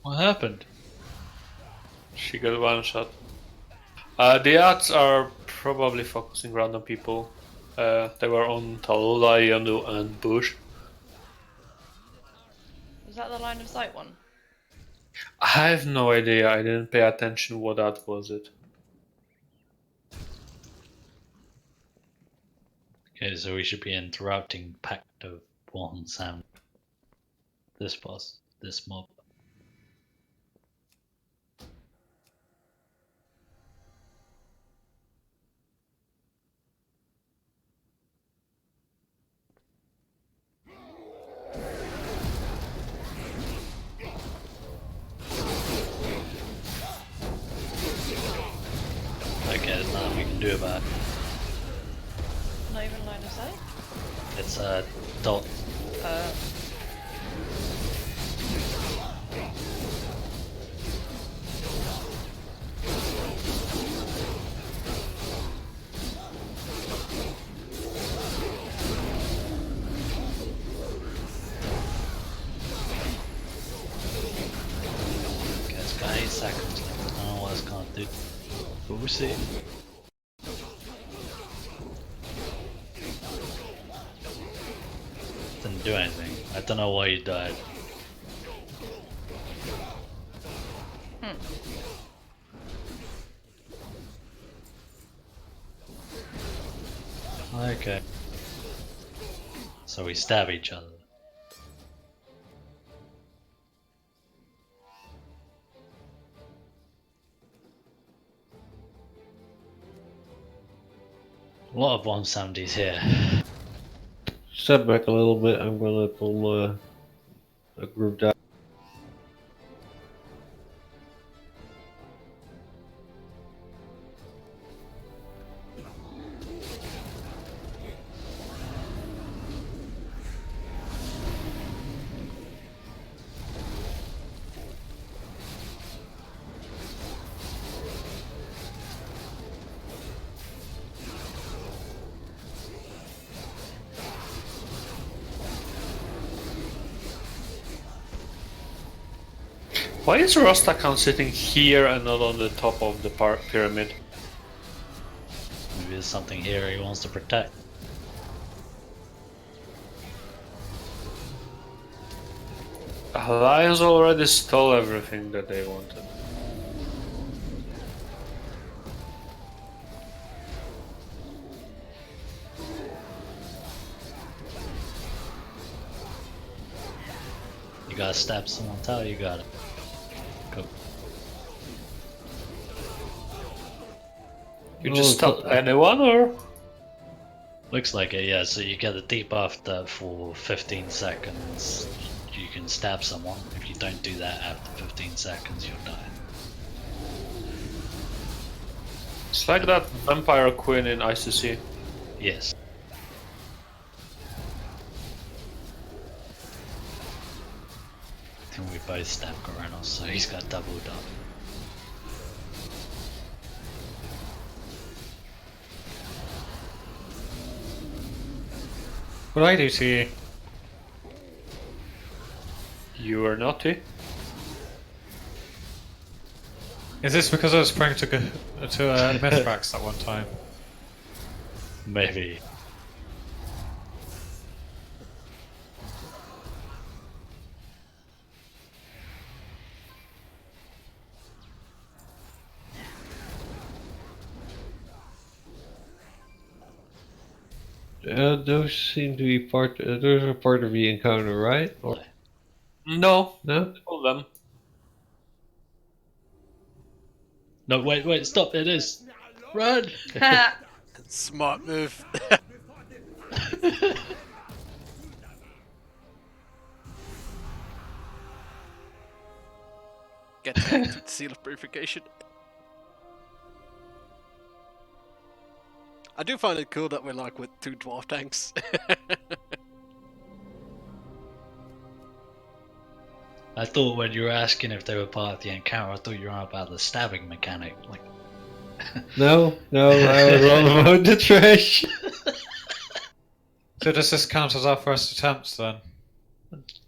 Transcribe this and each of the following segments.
What happened? She got one shot. The ads are probably focusing random people. They were on Talula, Yondu, and Bush. Was that the line of sight one? I have no idea. I didn't pay attention what ad was it. Okay, so we should be interrupting Pact of One Sound. This boss, this mob. Okay, there's nothing we can do about it. Not even line of sight? It's a dot. Okay, it's got 8 seconds left. I don't know what it's gonna do. But we'll see. Didn't do anything. I don't know why you died. Okay. So we stab each other. A lot of 170s here. Step back a little bit. I'm gonna pull a group down. Why is Rostakan sitting here and not on the top of the pyramid? Maybe there's something here he wants to protect. Lions already stole everything that they wanted. You gotta stab someone, tell you got it. Go. You just stop anyone, or? Looks like it, yeah. So you get a debuff that for 15 seconds you can stab someone. If you don't do that after 15 seconds, you'll die. It's like that vampire queen in ICC. Yes. And we both stab Coronos, so he's got doubled up. What do I do to you? You were naughty. Is this because I was praying to Mithrax that one time? Maybe. Those seem to be part. Those are part of the encounter, right? Or No, no? all them. No, wait, stop! It is. Run! Smart move. Get back to the seal of purification. I do find it cool that we're like with 2 dwarf tanks. I thought when you were asking if they were part of the encounter, I thought you were on about the stabbing mechanic. Like, No, I was all about the trash. So does this count as our first attempt then?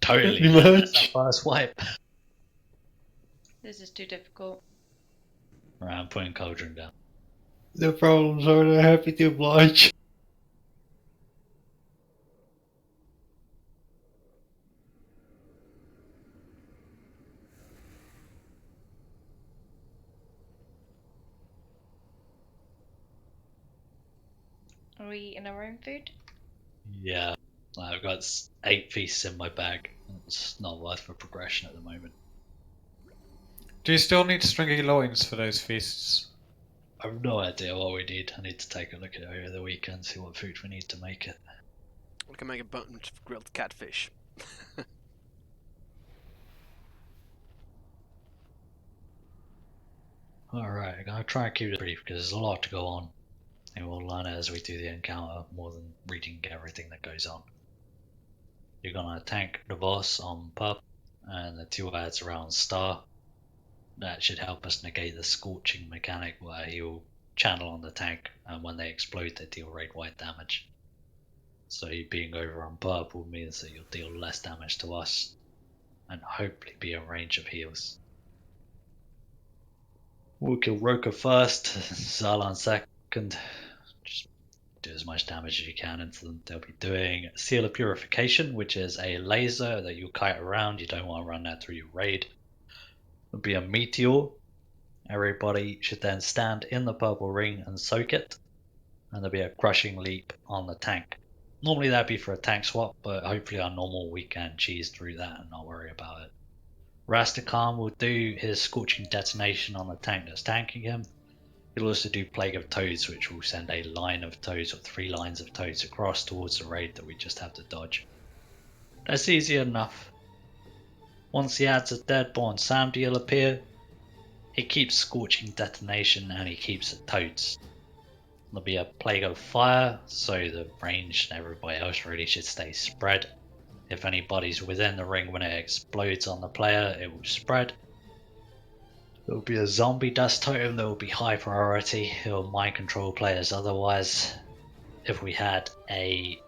totally. Pretty That's much. our first wipe. This is too difficult. Right, I'm putting Cauldron down. No problem, sir. I'm happy to oblige. Are we eating our own food? Yeah, I've got 8 feasts in my bag. It's not worth for progression at the moment. Do you still need stringy loins for those feasts? I've no idea what we need. I need to take a look at it over the weekend, see what food we need to make it. We can make a bunch of grilled catfish. Alright, I'm gonna try and keep it brief because there's a lot to go on. And we'll learn it as we do the encounter more than reading everything that goes on. You're gonna tank the boss on Pup and the 2 ads around Star. That should help us negate the scorching mechanic where he'll channel on the tank and when they explode they deal raid wide damage. So you being over on purple means that you'll deal less damage to us and hopefully be in range of heals. We'll kill Roka first, Zalan second. Just do as much damage as you can into them. They'll be doing Seal of Purification, which is a laser that you kite around. You don't want to run that through your raid. It'll be a meteor. Everybody should then stand in the purple ring and soak it. And there'll be a crushing leap on the tank. Normally that'd be for a tank swap, but hopefully on normal we can cheese through that and not worry about it. Rastakhan will do his Scorching Detonation on the tank that's tanking him. He'll also do Plague of Toads, which will send a line of toads or 3 lines of toads across towards the raid that we just have to dodge. That's easy enough. Once the ads are dead, Born Samdi will appear. He keeps Scorching Detonation and he keeps the toads. There'll be a Plague of Fire, so the range and everybody else really should stay spread. If anybody's within the ring when it explodes on the player, it will spread. There will be a Zombie Dust Totem that will be high priority. It will mind control players otherwise. If we had a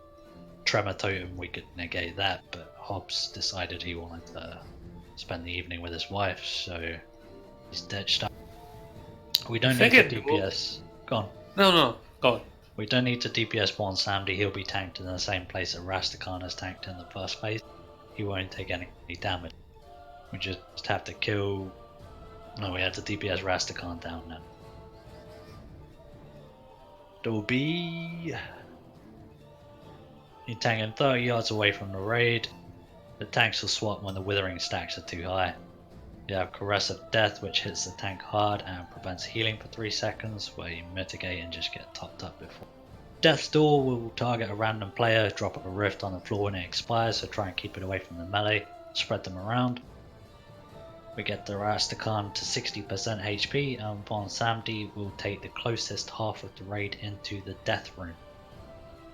Tremor Totem we could negate that, but Hobbs decided he wanted to spend the evening with his wife, so he's ditched out. We don't need to DPS. Go on. No, go on. We don't need to DPS Born Samdi, he'll be tanked in the same place that Rastakhan is tanked in the first phase. He won't take any damage. We just have to kill... No, we have to DPS Rastakhan down now. There will be... You're tanking 30 yards away from the raid. The tanks will swap when the withering stacks are too high. You have Caress of Death, which hits the tank hard and prevents healing for 3 seconds, where you mitigate and just get topped up before. Death's Door will target a random player, drop a rift on the floor when it expires, so try and keep it away from the melee, spread them around. We get the Rastakhan to 60% HP, and Von Samdi will take the closest half of the raid into the Death Room.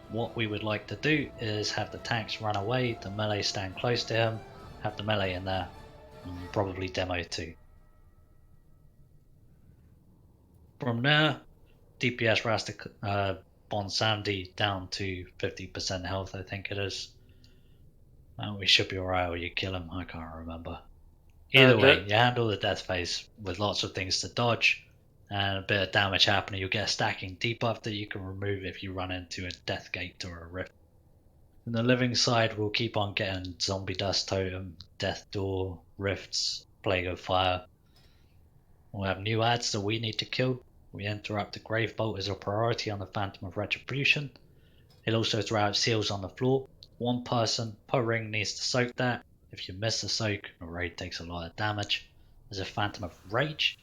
What we would like to do is have the tanks run away, the melee stand close to him, have the melee in there, and probably demo too. From there, DPS Bon Sandy down to 50% health, I think it is. And we should be alright, or you kill him, I can't remember. Either way, you handle the death phase with lots of things to dodge, and a bit of damage happening. You'll get a stacking debuff that you can remove if you run into a death gate or a rift. On the living side, we'll keep on getting Zombie Dust Totem, Death Door, Rifts, Plague of Fire. We'll have new ads that we need to kill. We interrupt the Grave Bolt as a priority on the Phantom of Retribution. It'll also throw out seals on the floor. 1 person per ring needs to soak that. If you miss the soak, the raid takes a lot of damage. There's a Phantom of Rage,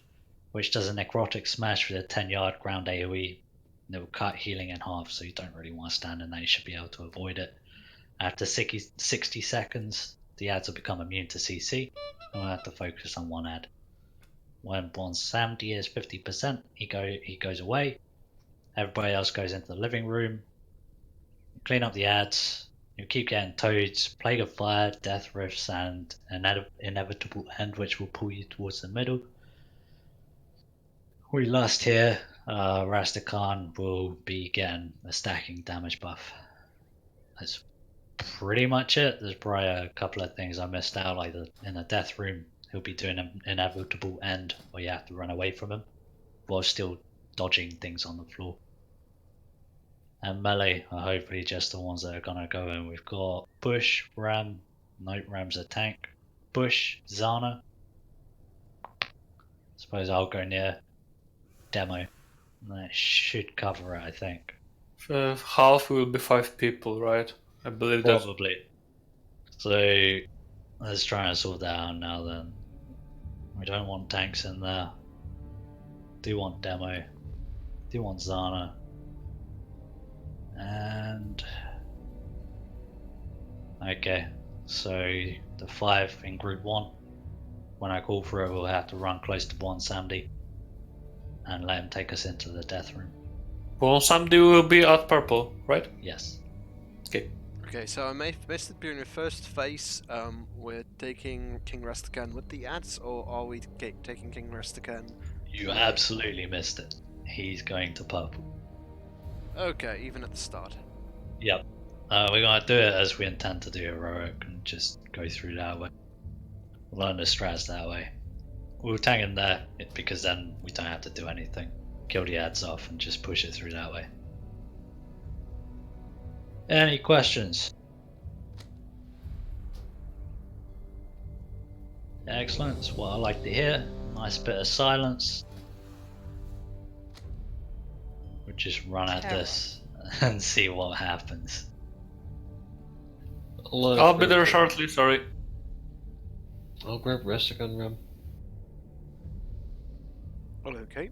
which does a Necrotic Smash with a 10-yard ground AoE. It will cut healing in half, so you don't really want to stand in there. You should be able to avoid it. After 60 seconds, the ads will become immune to CC, and we'll have to focus on 1 ad. When Bon Samdi is 50%, he goes away. Everybody else goes into the living room. Clean up the ads. You keep getting toads, Plague of Fire, Death Rifts, and an inevitable end which will pull you towards the middle. We lost here. Rastakhan will be getting a stacking damage buff. That's pretty much it. There's probably a couple of things I missed out, like in the death room, he'll be doing an inevitable end where you have to run away from him while still dodging things on the floor. And melee are hopefully just the ones that are gonna go in. We've got Push, Ram, no, Ram's a tank, Push, Zana. Suppose I'll go near Demo. That should cover it, I think. Half will be 5 people, right? I believe that's... Probably. So let's try and sort that out now then. We don't want tanks in there. Do want Demo. Do want Zana. And okay, so the 5 in group 1, when I call for it, we'll have to run close to Bon Samdi and let him take us into the death room. Well, somebody will be at purple, right? Yes. Okay. Okay, so I missed it during the first phase. We're taking King Rastakhan with the ads, or are we taking King Rastakhan? You absolutely missed it. He's going to purple. Okay, even at the start. Yep. We're going to do it as we intend to do heroic and just go through that way. Learn the strats that way. We'll tag him there because then we don't have to do anything. Kill the ads off and just push it through that way. Any questions? Excellent, that's what I like to hear. Nice bit of silence. We'll just run at this and see what happens. I'll be there shortly, sorry. I'll grab Rastakhan Ram. Well, okay.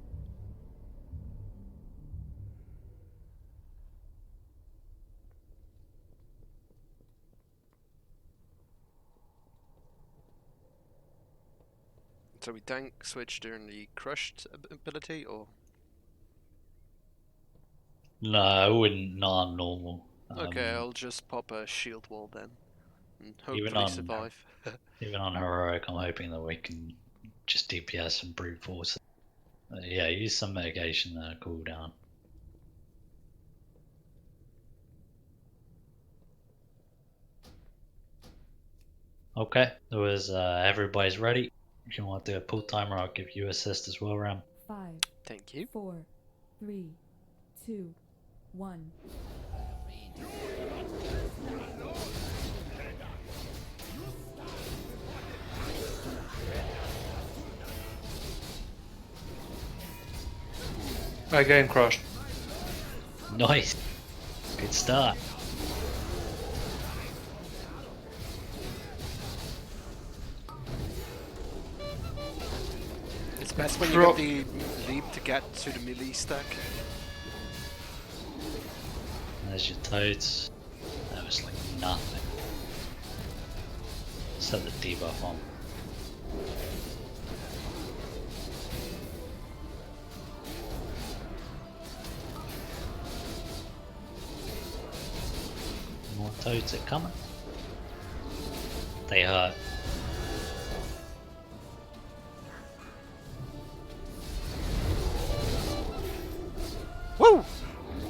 So we tank switch during the crushed ability, or? No, I wouldn't. Not on normal. Okay, I'll just pop a shield wall then, and Even hopefully on- survive. Even on heroic, I'm hoping that we can just DPS and brute force. Yeah, use some mitigation and a cooldown. Okay, there was everybody's ready. If you want to do a pull timer, I'll give you assist as well, Ram. 5, Thank you. 4, 3, 2, 1. Again crushed. Nice. Good start. It's best when you got the leap to get to the melee stack. There's your toads. That was like nothing. Set the debuff on. More toads are coming. They hurt. Woo!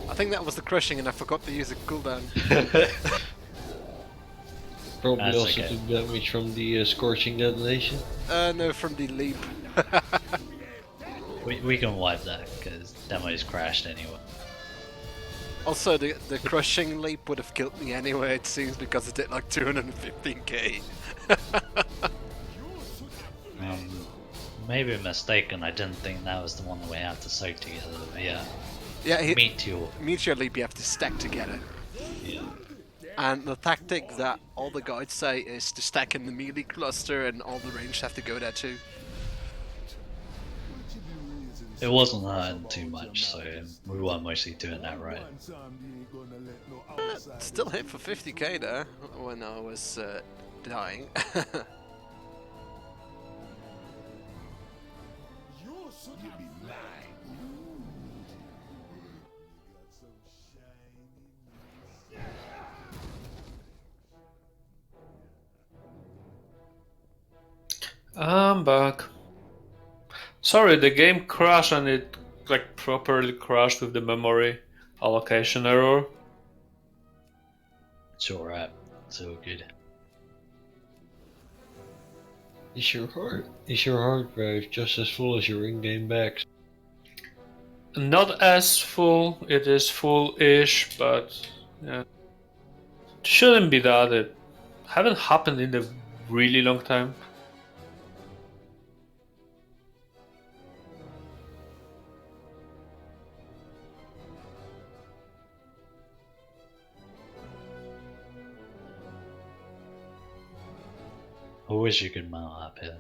I think that was the crushing and I forgot to use a cooldown. Probably That's also okay. took damage from the scorching detonation. No, from the leap. We can wipe that because Demo's crashed anyway. Also, the crushing leap would have killed me anyway, it seems, because it did like 215k. Maybe mistaken. I didn't think that was the one that we had to soak together. But yeah, Yeah, Meteor. Meteor leap you have to stack together. Yeah. And the tactic that all the guides say is to stack in the melee cluster and all the ranged have to go there too. It wasn't hurting too much, so we were mostly doing that right. Still hit for 50k there when I was dying. I'm back. Sorry, the game crashed and it like properly crashed with the memory allocation error. It's alright. It's all good. Is your hard drive just as full as your in-game backs? Not as full, it is full-ish, but yeah. It shouldn't be that. It haven't happened in a really long time. I wish you could mount up here.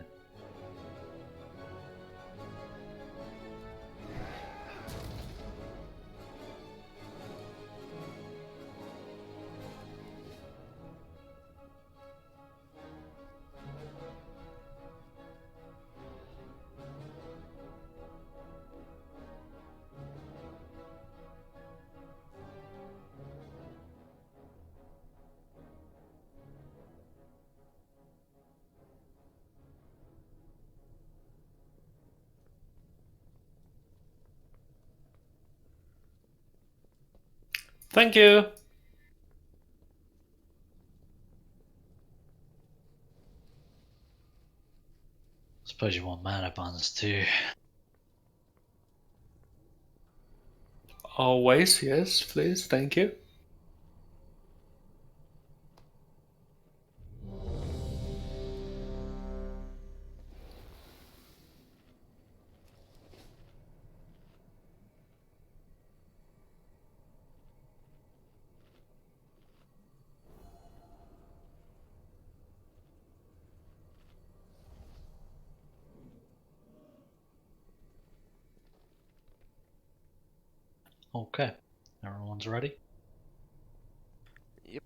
Thank you! Suppose you want mana buns too. Always, yes, please, thank you. Okay. Everyone's ready? Yep.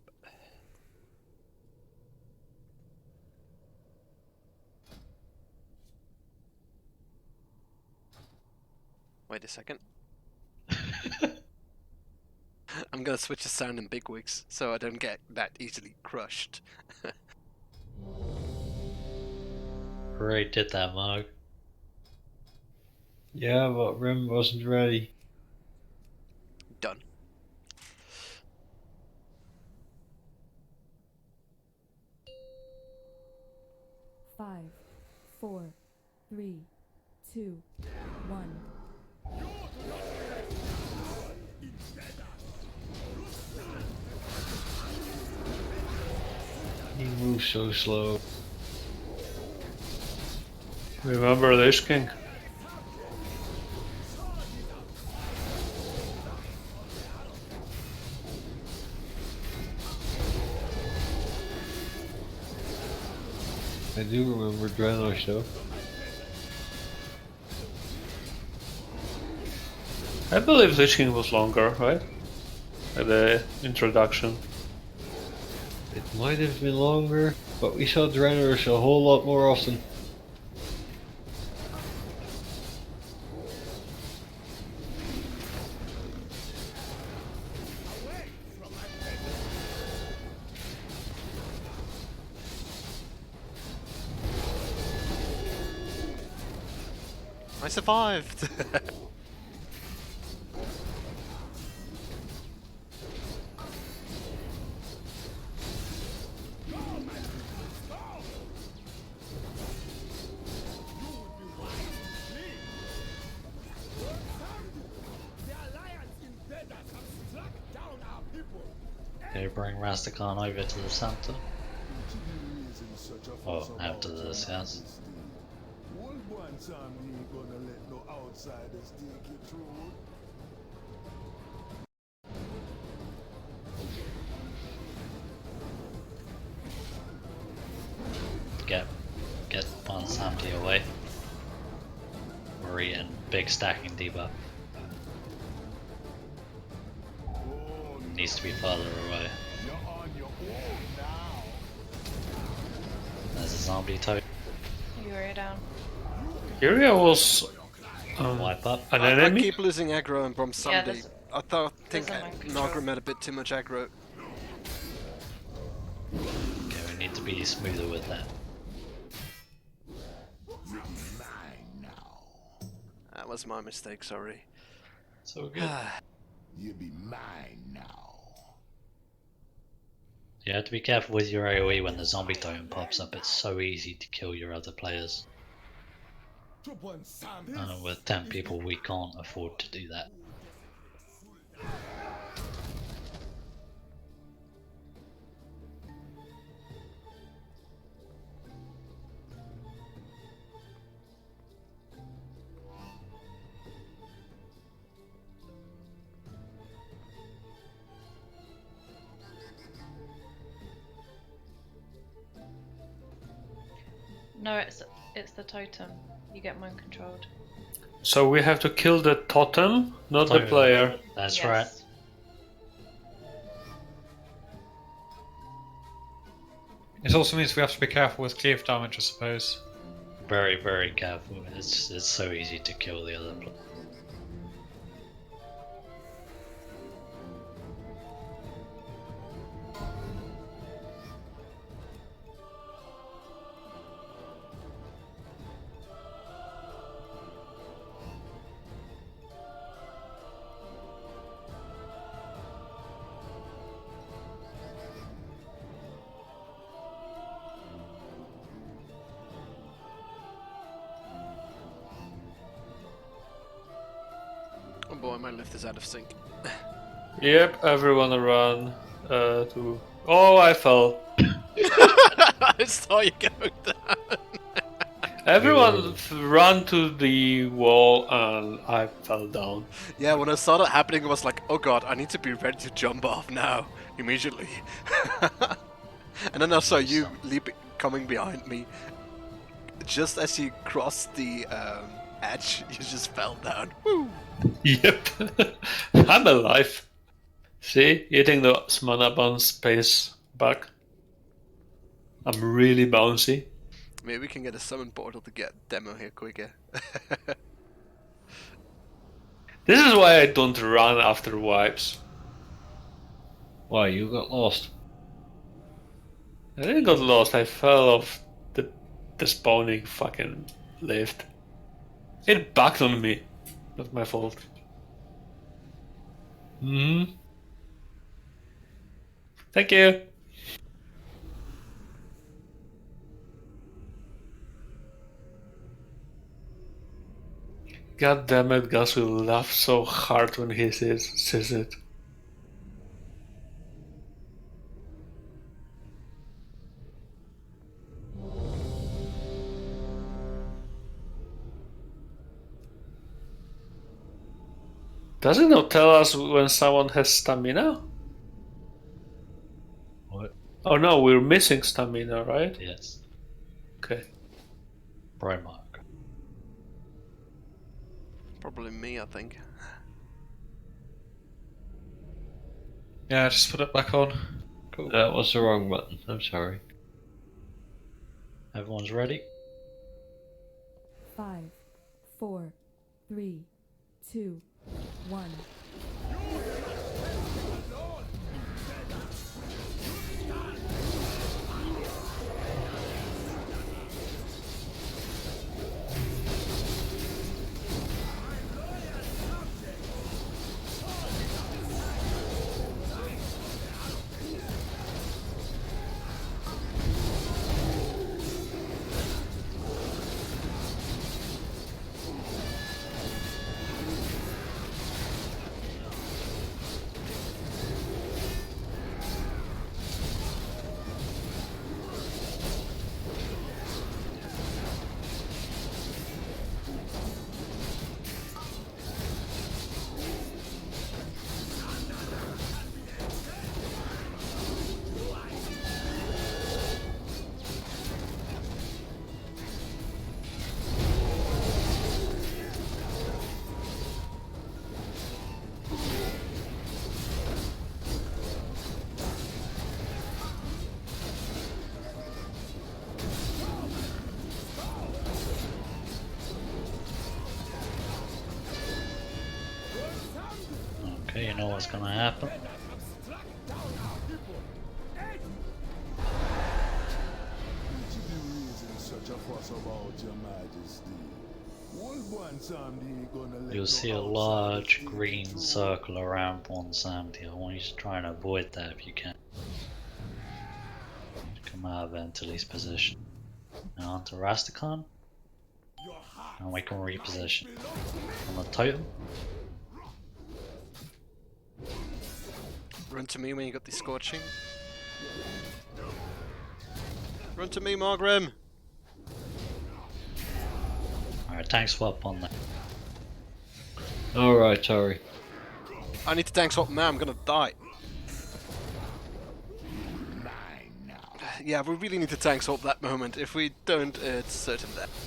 Wait a second. I'm gonna switch the sound in bigwigs so I don't get that easily crushed. Great, did that, Mug. Yeah, but Rim wasn't ready. Done. Five, four, three, two, one. He moves so slow. Remember Lich King? I do remember Draenor though. I believe Lich King was longer, right? At the introduction. It might have been longer, but we saw Draenor a whole lot more often. I survived! Okay, bring Rastakhan over to the center. Oh, after this, yes. Get Bonsamdi away. We're eating big stacking debuff. Needs to be further away. There's a zombie toad. You were down. Kyria was Wipe up. an I enemy? keep losing aggro and Brom Yeah, Sunday. I think there's a control. Nargrim had a bit too much aggro. Okay, we need to be smoother with that. was my mistake, sorry. So good. You'll be mine now. You have to be careful with your AoE when the zombie totem pops up. It's so easy to kill your other players. With 10 people, we can't afford to do that. No, it's the totem. You get mind controlled. So we have to kill the totem, not the Totem. player. That's Yes. right. It also means we have to be careful with cleave damage, I suppose. Very, very careful. It's so easy to kill the other player. Oh boy, my lift is out of sync. Yep, everyone run to. Oh, I fell. I saw you going down. Everyone ran to the wall and I fell down. Yeah, when I saw that happening, I was like, oh god, I need to be ready to jump off now, immediately. And then I saw you coming behind me. Just as you crossed the edge, you just fell down. Woo! Yep, I'm alive. See, eating the mana bounce space back. I'm really bouncy. Maybe we can get a summon portal to get demo here quicker. This is why I don't run after wipes. Why, you got lost? I didn't get lost, I fell off the spawning fucking lift. It backed on me. Not my fault. Thank you. God damn it, Gus will laugh so hard when he says it. Does it not tell us when someone has stamina? What? Oh no, we're missing stamina, right? Yes. Okay. Primark. Probably me, I think. Yeah, just put it back on. Cool. That was the wrong button. I'm sorry. Everyone's ready? 5, 4, 3, 2, 1. Okay, you know what's gonna happen. Would you be raising such a fuss about your majesty? You'll see a large green circle around one Sandy. I want you to try and avoid that if you can. Come out of Ventile's position. Now onto Rastakhan. And we can reposition. On the totem. Run to me when you got the scorching. Run to me, Margrim! Alright, tank swap on that. Alright, sorry. I need to tank swap now, I'm gonna die. Yeah, we really need to tank swap that moment. If we don't, it's certain death.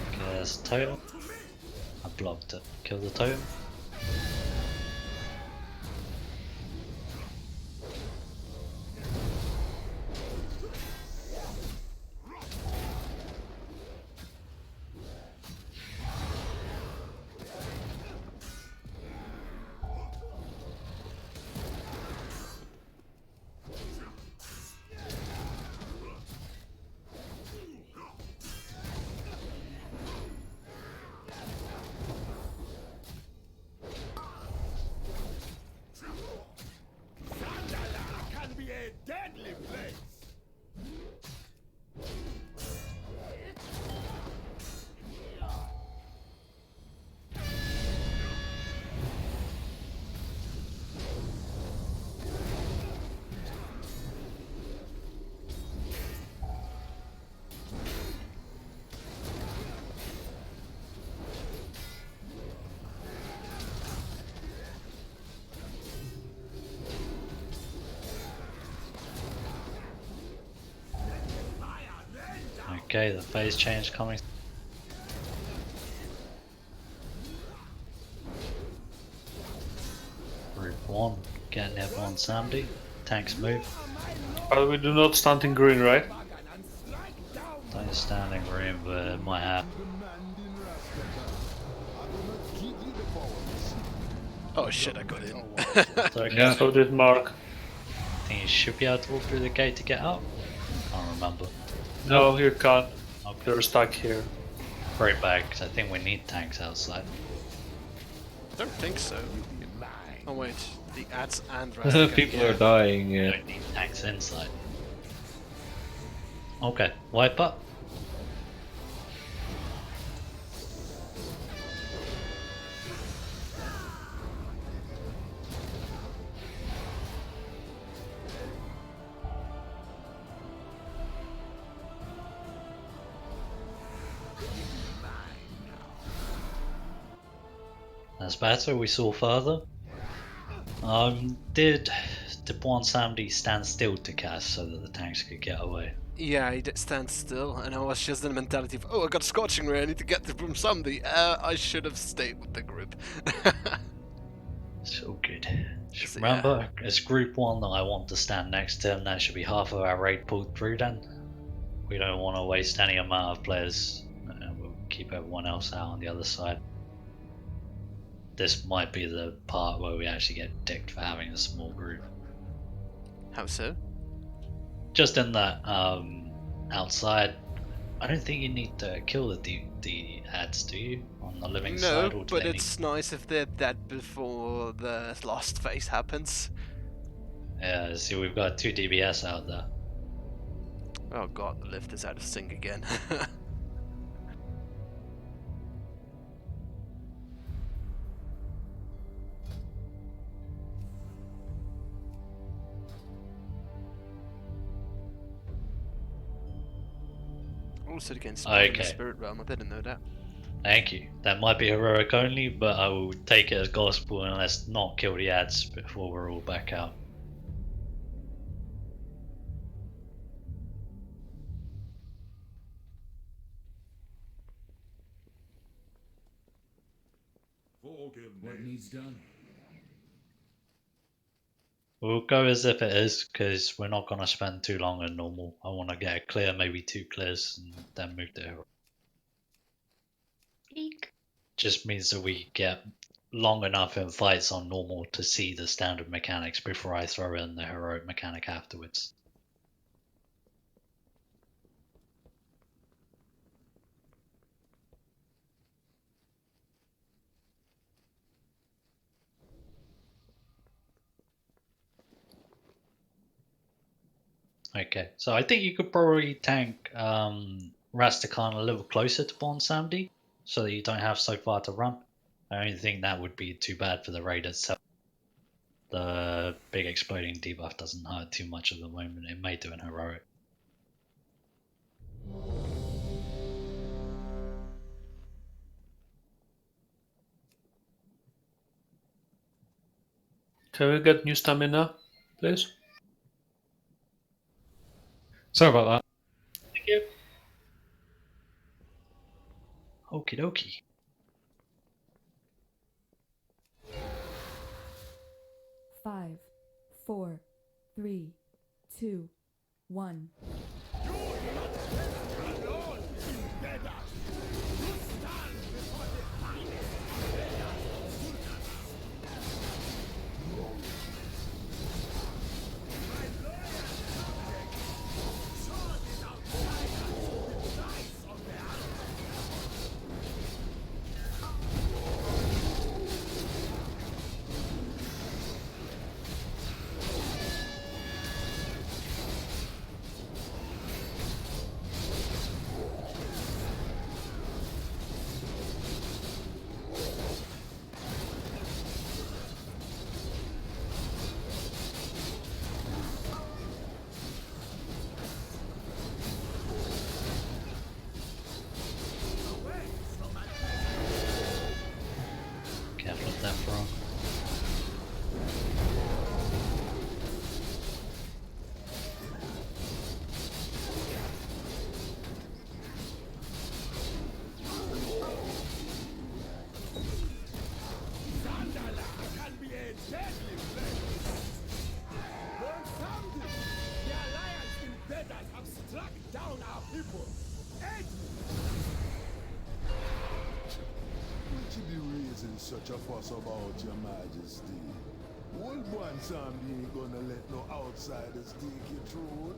Okay, there's the totem. I blocked it. Kill the totem. Okay, the phase change coming. Group 1, getting everyone Sandy. Tanks move. But we do not stand in green, right? Don't stand in room, but it might happen. Oh shit, I got in. So, Yeah. So did Mark. I think you should be able to walk through the gate to get out. Can't remember. No, you can't. Okay. You're stuck here. Right back, because I think we need tanks outside. Don't think so. Oh wait, the ads and People are dying, We yeah. don't need tanks inside. Okay, wipe up. That's better, we saw further. Did Debuan Samdi stand still to cast so that the tanks could get away? Yeah, he did stand still, and I was just in the mentality of, oh, I got scorching ray, I need to get from somebody. I should have stayed with the group. So good. So, Remember, it's group 1 that I want to stand next to, and that should be half of our raid pulled through then. We don't want to waste any amount of players, we'll keep everyone else out on the other side. This might be the part where we actually get dicked for having a small group. How so? Just in that, outside, I don't think you need to kill the ads, do you? On the living side, No, or do but they it's nice if they're dead before the last phase happens. Yeah, see, we've got 2 DBS out there. Oh god, the lift is out of sync again. Also against in the Okay. spirit realm, I didn't know that. Thank you. That might be heroic only, but I will take it as gospel, and let's not kill the ads before we're all back out. What needs done? We'll go as if it is, because we're not going to spend too long in normal. I want to get a clear, maybe 2 clears, and then move to hero. Eek. Just means that we get long enough in fights on normal to see the standard mechanics before I throw in the heroic mechanic afterwards. Okay, so I think you could probably tank Rastakhan a little closer to Bonsamdi so that you don't have so far to run. I don't think that would be too bad for the raid itself. The big exploding debuff doesn't hurt too much at the moment. It may do an heroic. Can we get new stamina, please? Sorry about that. Thank you. Okie dokie. Five, four, three, two, one. Careful of that frog. What you be raising such a fuss about, your majesty? Old one Samdi ain't gonna let no outsiders take your throne.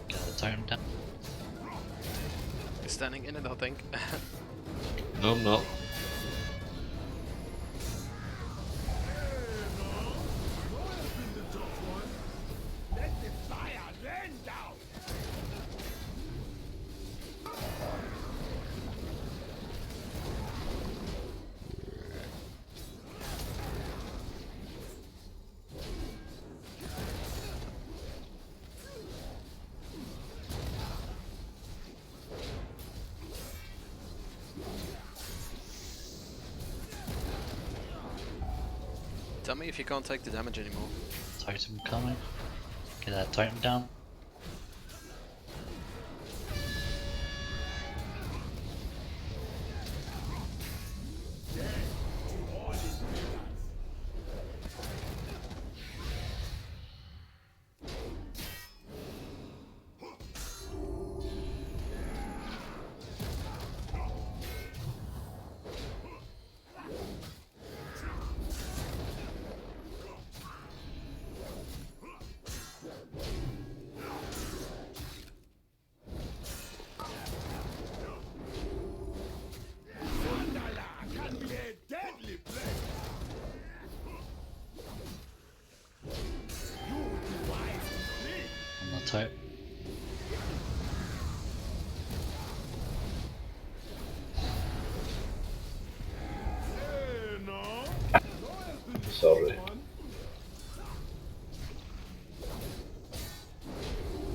Get the totem down. He's standing in it, I think. No, I'm not. Tell me if you can't take the damage anymore. Totem coming. Get that totem down. On the totem. Sorry.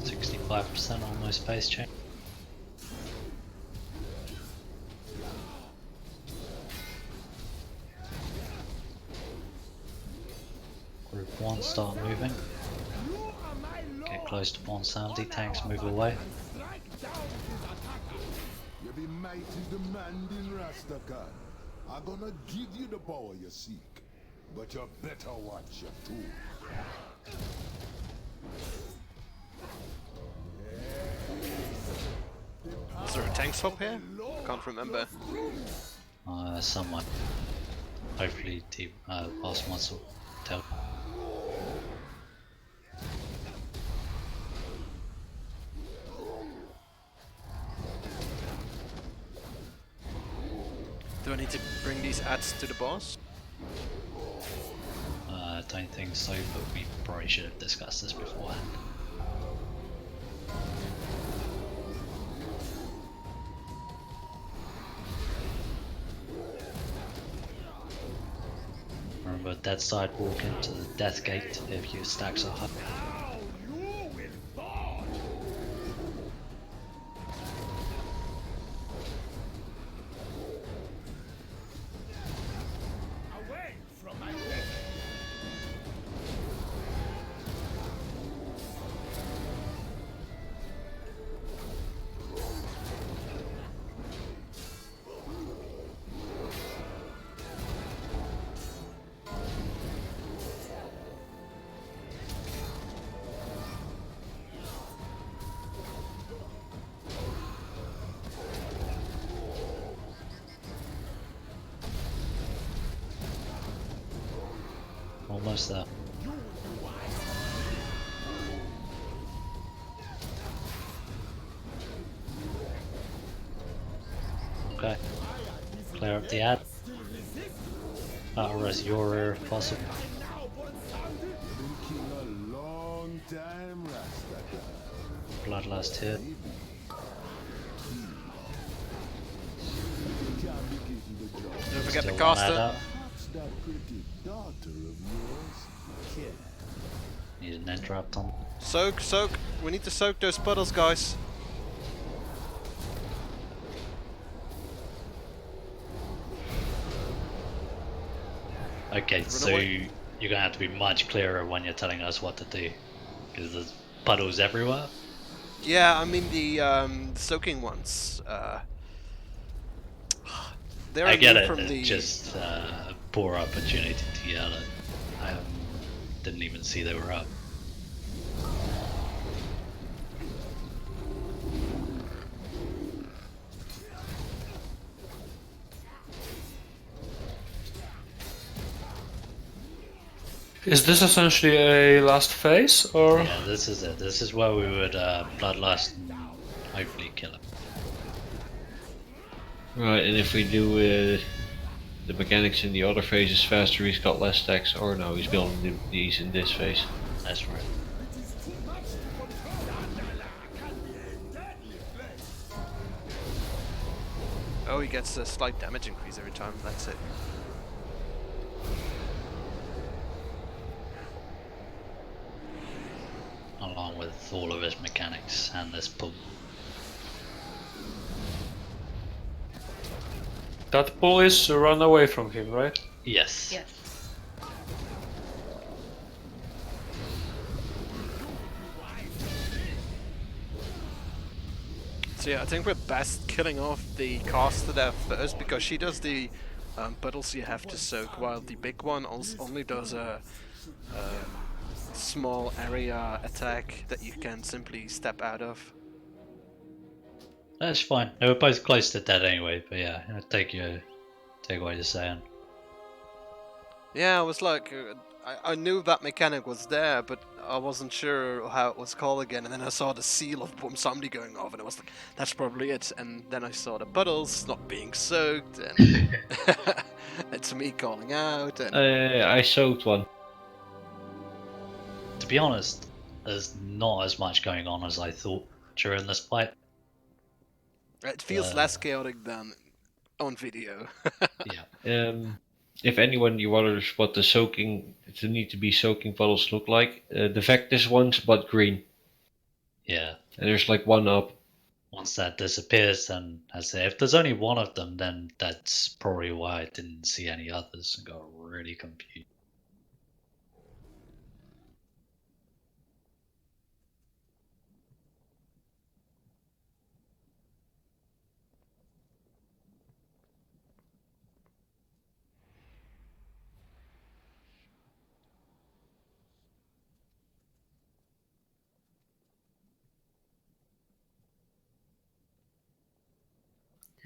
65% almost base change. Group 1 start moving. Get close to Bonsamdi, tanks move away. You be mighty demanding, Rastakhan. I'm gonna give you the power you seek. But you better watch your tool. Is there a tank swap here? Can't remember. Someone. Hopefully, team boss wants to tell. Do I need to bring these ads to the boss? I don't think so, but we probably should have discussed this beforehand. Remember, dead side walk into the death gate if your stacks are high. Almost there. Okay. Clear up the ad. That'll rest your rear if possible. Been king a long time, Rasta. Bloodlust here. Don't forget Still the one ad caster. out. That's that pretty daughter of yours. Yeah. Need an interrupt on. Soak, soak. We need to soak those puddles, guys. Okay, so away. you're gonna have to be much clearer when you're telling us what to do, because there's puddles everywhere. Yeah, I mean the soaking ones. They're I get new it. from It's the. just a poor opportunity to yell it. I didn't even see they were up. Is this essentially a last phase, or? Yeah, this is it. This is where we would bloodlust and hopefully kill him. Right, and if we do the mechanics in the other phases faster, he's got less stacks, or no, he's building these in this phase. That's right. Oh, he gets a slight damage increase every time. That's it. Along with all of his mechanics and this pull. That pull is to run away from him, right? Yes. Yes. So yeah, I think we're best killing off the caster there first because she does the puddles you have to soak, while the big one only does a small area attack that you can simply step out of. That's fine. They were both close to dead anyway, but yeah, I take what you're saying. Yeah, I was like, I knew that mechanic was there, but I wasn't sure how it was called again. And then I saw the seal of somebody going off, and I was like, that's probably it. And then I saw the puddles not being soaked, and it's me calling out. And I soaked one. To be honest, there's not as much going on as I thought during this fight. it feels less chaotic than on video. Yeah. If anyone you wonders what the soaking, the need to be soaking puddles look like, the Vectis ones, but green. Yeah. And there's like one up. Once that disappears, then I say if there's only one of them, then that's probably why I didn't see any others and got really confused.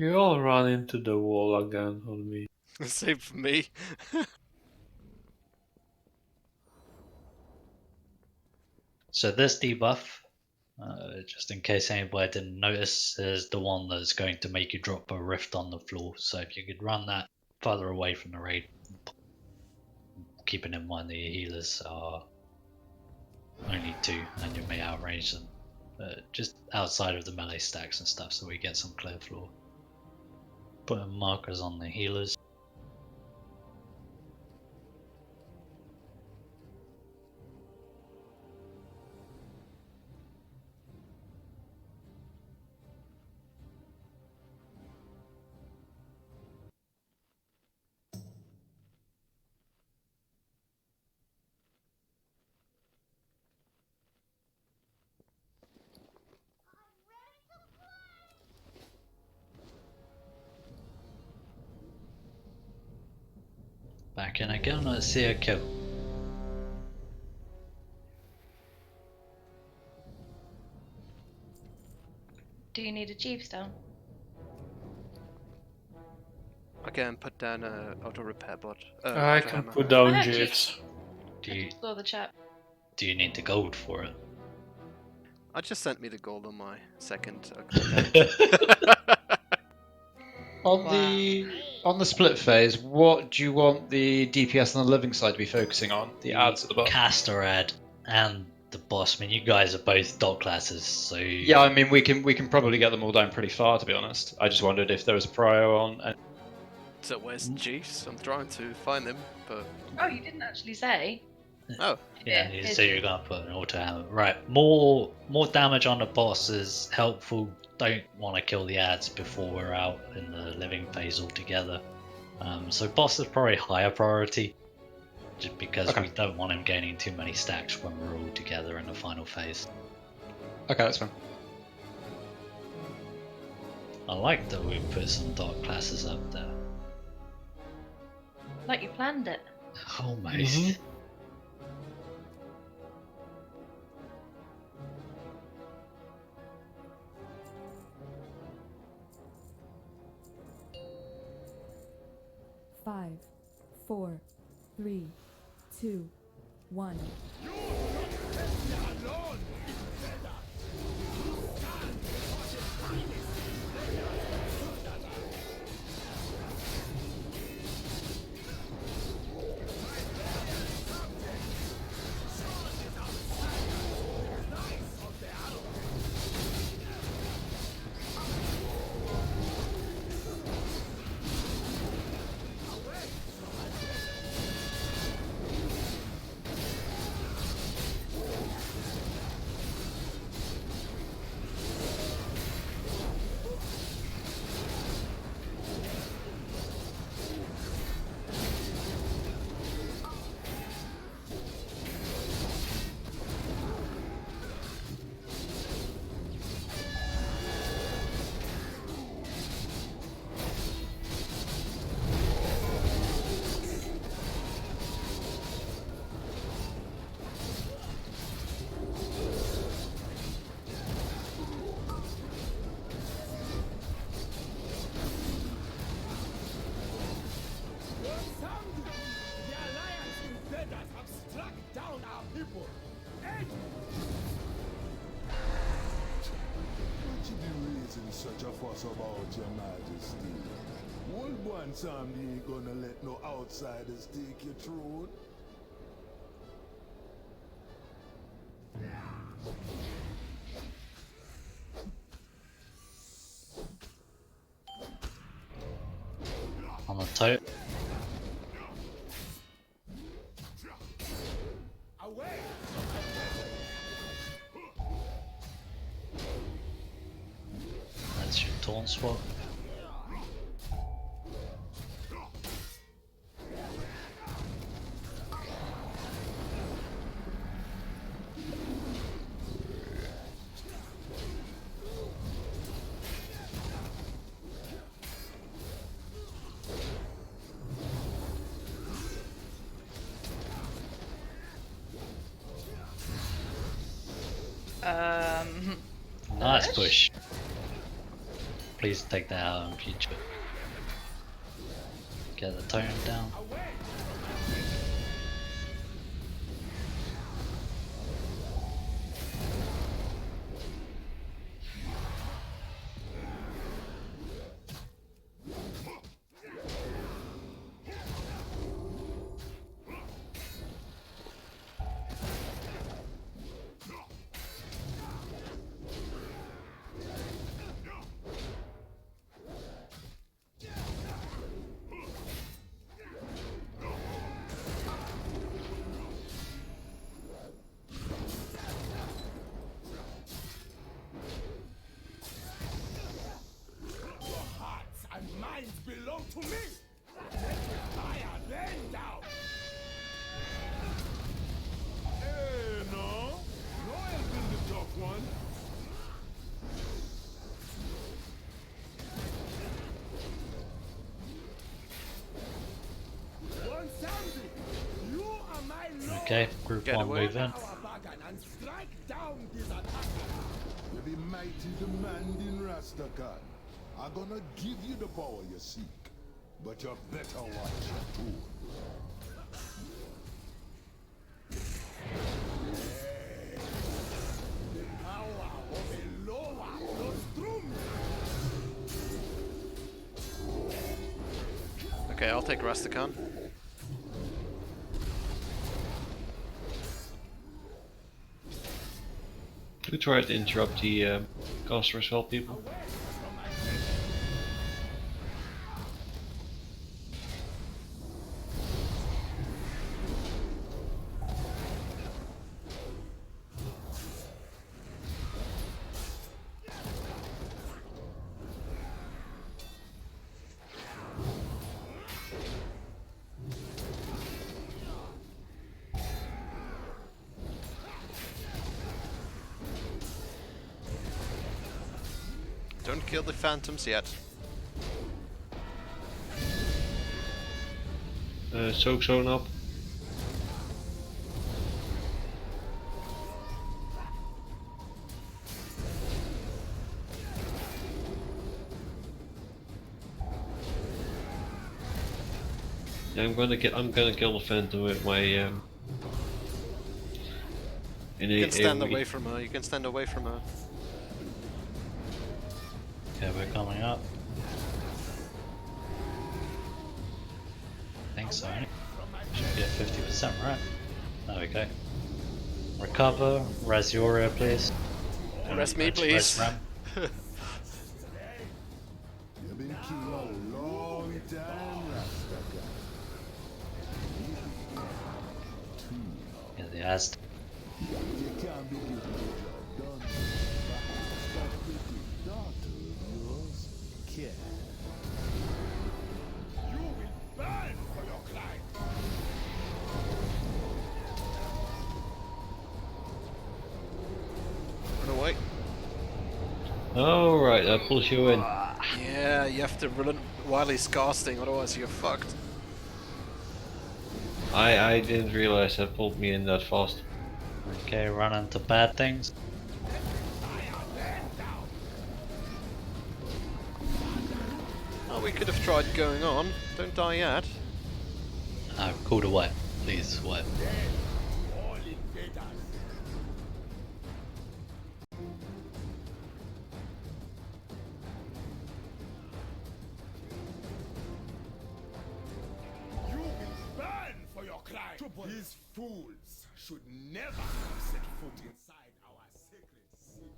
You all run into the wall again on me. Same for me. So this debuff, just in case anybody didn't notice, is the one that's going to make you drop a rift on the floor. So if you could run that further away from the raid, keeping in mind the healers are only 2 and you may outrange them. Just outside of the melee stacks and stuff, so we get some clear floor. Putting markers on the healers. Back in again, let's see a kill. Do you need a Jeevestone? I can put down a auto repair bot. I auto can hammer. put down I Jeeves. Do you Explore the chat. do you need the gold for it? I just sent me the gold on my second. On the split phase, what do you want the DPS on the living side to be focusing on? The ads at the bottom. Caster ad and the boss. I mean, you guys are both dot classes, so Yeah, I mean we can probably get them all down pretty far, to be honest. I just wondered if there was a prio on. So where's Jeeves? I'm trying to find him, but Oh, you didn't actually say. oh, yeah, Yeah, so you're gonna put an auto hammer. Right, more damage on the boss is helpful. Don't want to kill the ads before we're out in the living phase altogether. So boss is probably higher priority, just because Okay. we don't want him gaining too many stacks when we're all together in the final phase. Okay, that's fine. I like that we put some dark classes up there. Like you planned it. Almost. Five, 4, 3, 2, 1. What you be raising such a fuss about, your majesty? Old one Sam ain't gonna let no outsiders take your throne. On the toe. That's your taunt spot. Nice push. please take that out in future. Get the tone down. Belong to me! Fire them down! Hey, no! No helping the tough one! One Sandy! You are my lord! Okay, group Get 1 away. move in. Our bargain and strike down this attacker! You're the mighty demanding Rastakan. I'm gonna give you the power you seek. But you better watch your tune. The power of a lower nostrum. Okay, I'll take Rastakan. Do try to interrupt the caster as well, people. Don't kill the phantoms yet. Soak zone up. Yeah, I'm gonna kill the phantom with my You can stand away from her. You can stand away from her. Okay, we're coming up. I think so. Should be at 50%, right? There we go. Recover, res Yoria, please. Rest me, please. Ram. You've been king a long time, Rastakan. Yeah, the Aztec. You can't be getting the job done. But that pretty daughter of yours can. You will burn for your client. Run away. Alright, that pulls you in. Yeah, you have to run while he's casting, otherwise you're fucked. I didn't realize that pulled me in that fast. Okay, run into bad things. Oh, we could have tried going on. Don't die yet. Called away. Please, what? All invaders. You will burn for your crime. These fools should never have set foot inside our sacred city.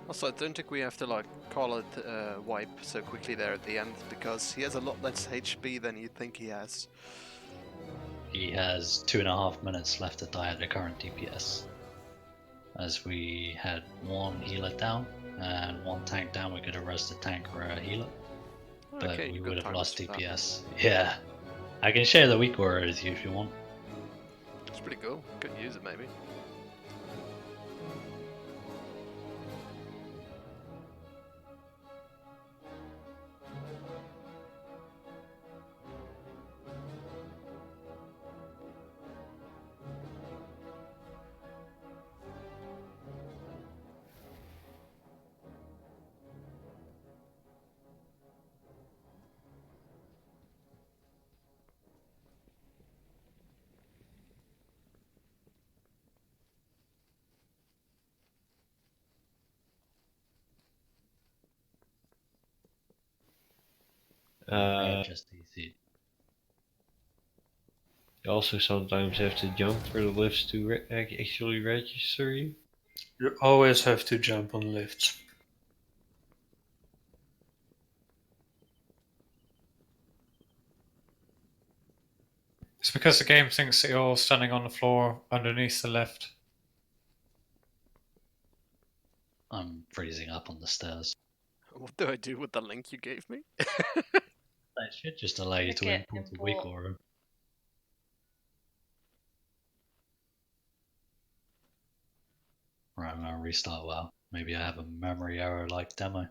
Also, I don't think we have to like call it wipe so quickly there at the end, because he has a lot less HP than you think he has. He has 2.5 minutes left to die at the current DPS. As we had one healer down. and 1 tank down, we could have res the tank or a healer. But Okay, we you've would got have timers lost for that. DPS. Yeah. I can share the weak aura with you if you want. It's pretty cool. Could use it maybe. Just easy. You also sometimes have to jump for the lifts to actually register you. You always have to jump on lifts. It's because the game thinks that you're standing on the floor underneath the lift. I'm freezing up on the stairs. What do I do with the link you gave me? That should just allow you to Click it, import the weak import. aura. Right, I'm gonna restart WoW. Maybe I have a memory error like demo.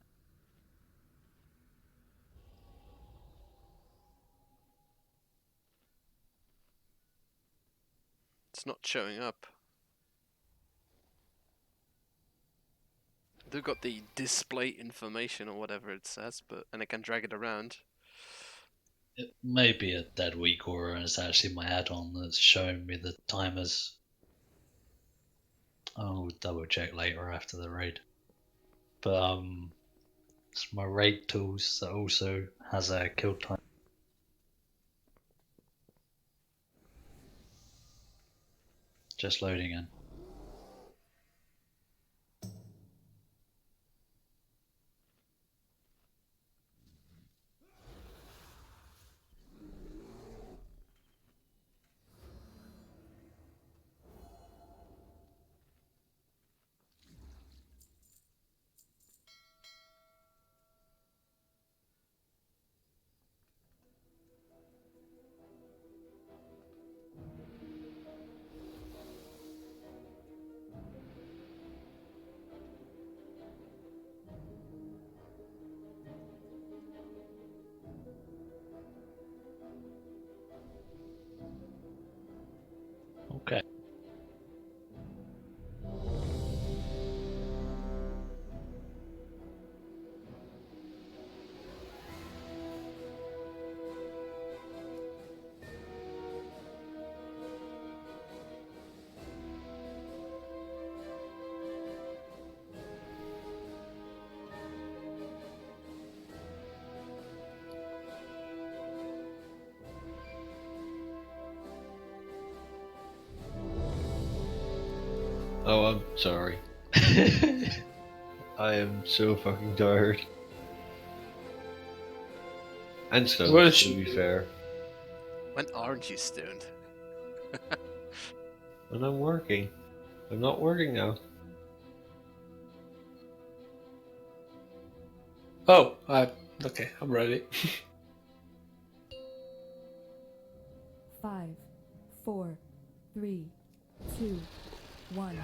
It's not showing up. They've got the display information or whatever it says, but and I can drag it around. It may be a dead weak aura and it's actually my add-on that's showing me the timers. I'll double check later after the raid. But it's my raid tools that also has a kill time. Just loading in. Okay. Oh, I'm sorry. I am so fucking tired. And so, Well, to be fair, When aren't you stoned? when I'm working. I'm not working now. Oh, okay, I'm ready. 5, 4, 3, 2, 1.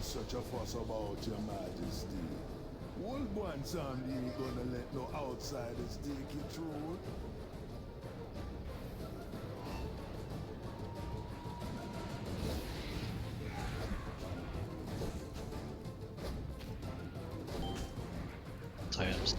such a fuss about your majesty. Old one son ain't gonna let no outsiders take you through. Totems.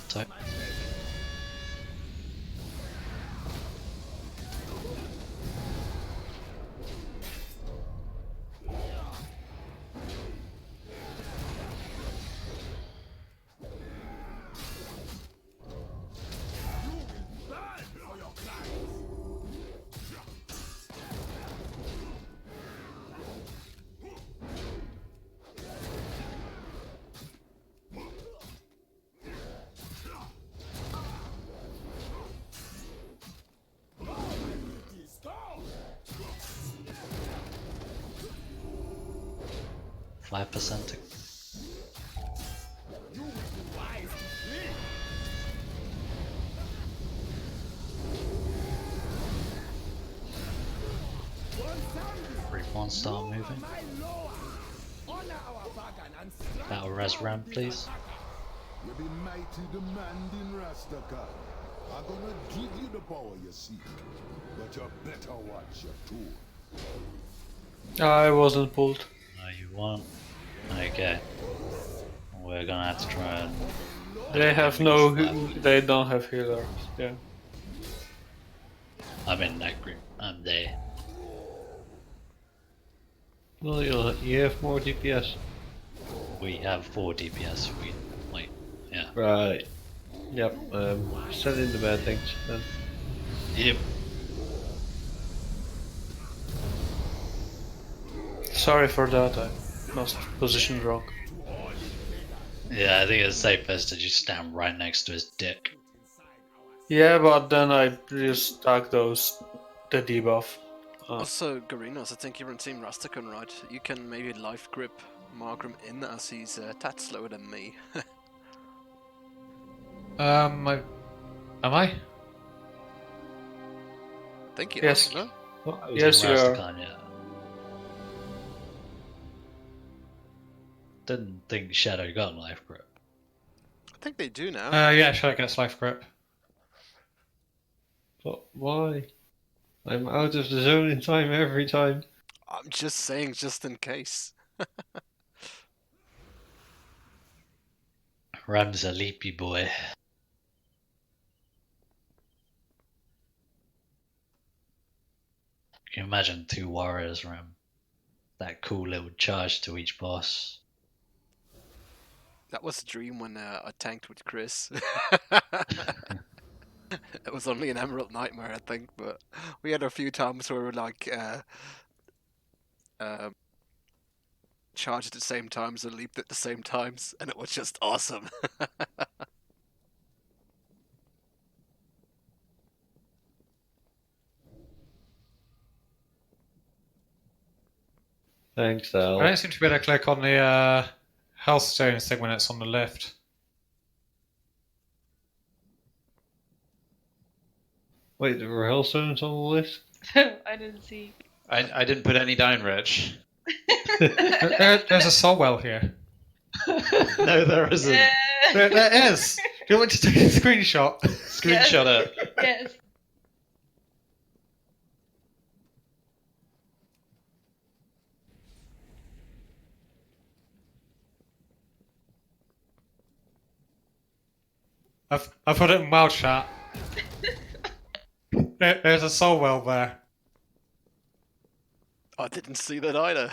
Totem. 5%. One start moving. Battle res ramp, please. You be mighty demanding, Rastakan. I'm gonna give you the power you seek, but you better watch your tune. I wasn't pulled. No, you won't. Okay. We're gonna have to try and. They have no. They don't have healers. Yeah. I'm in that group. I'm there. Well, you have more DPS. We have 4 DPS. Wait. Yeah. Right. Yep. Send in the bad things then. Yep. Sorry for that. I must position wrong. Yeah, I think it's safest to just stand right next to his dick. Yeah, but then I just tag the debuff. Also, Garinos, I think you're on Team Rastakhan, right? You can maybe life grip Margrim in as he's a tad slower than me. Am I? Thank you. Yes. No? Yes, you are. Rastakhan, yeah. Didn't think Shadow got life grip. I think they do now. Yeah, Shadow gets life grip. But why? I'm out of the zone in time every time. I'm just saying, just in case. Ram's a leapy boy. Can you imagine 2 warriors, Ram? That cool little charge to each boss. That was a dream when I tanked with Chris. It was only an Emerald Nightmare, I think, but we had a few times where we were like charged at the same times and leaped at the same times, and it was just awesome. Thanks, Al. I don't seem to be able to click on the health stones thing when it's on the left. Wait, there were hellstones on the list? I didn't see. I didn't put any down, Rich. There's a soul well here. No, there isn't. There is. Do you want to take a screenshot? Screenshot it. Yes. I've put it in wild chat. There's a soul well there. I didn't see that either.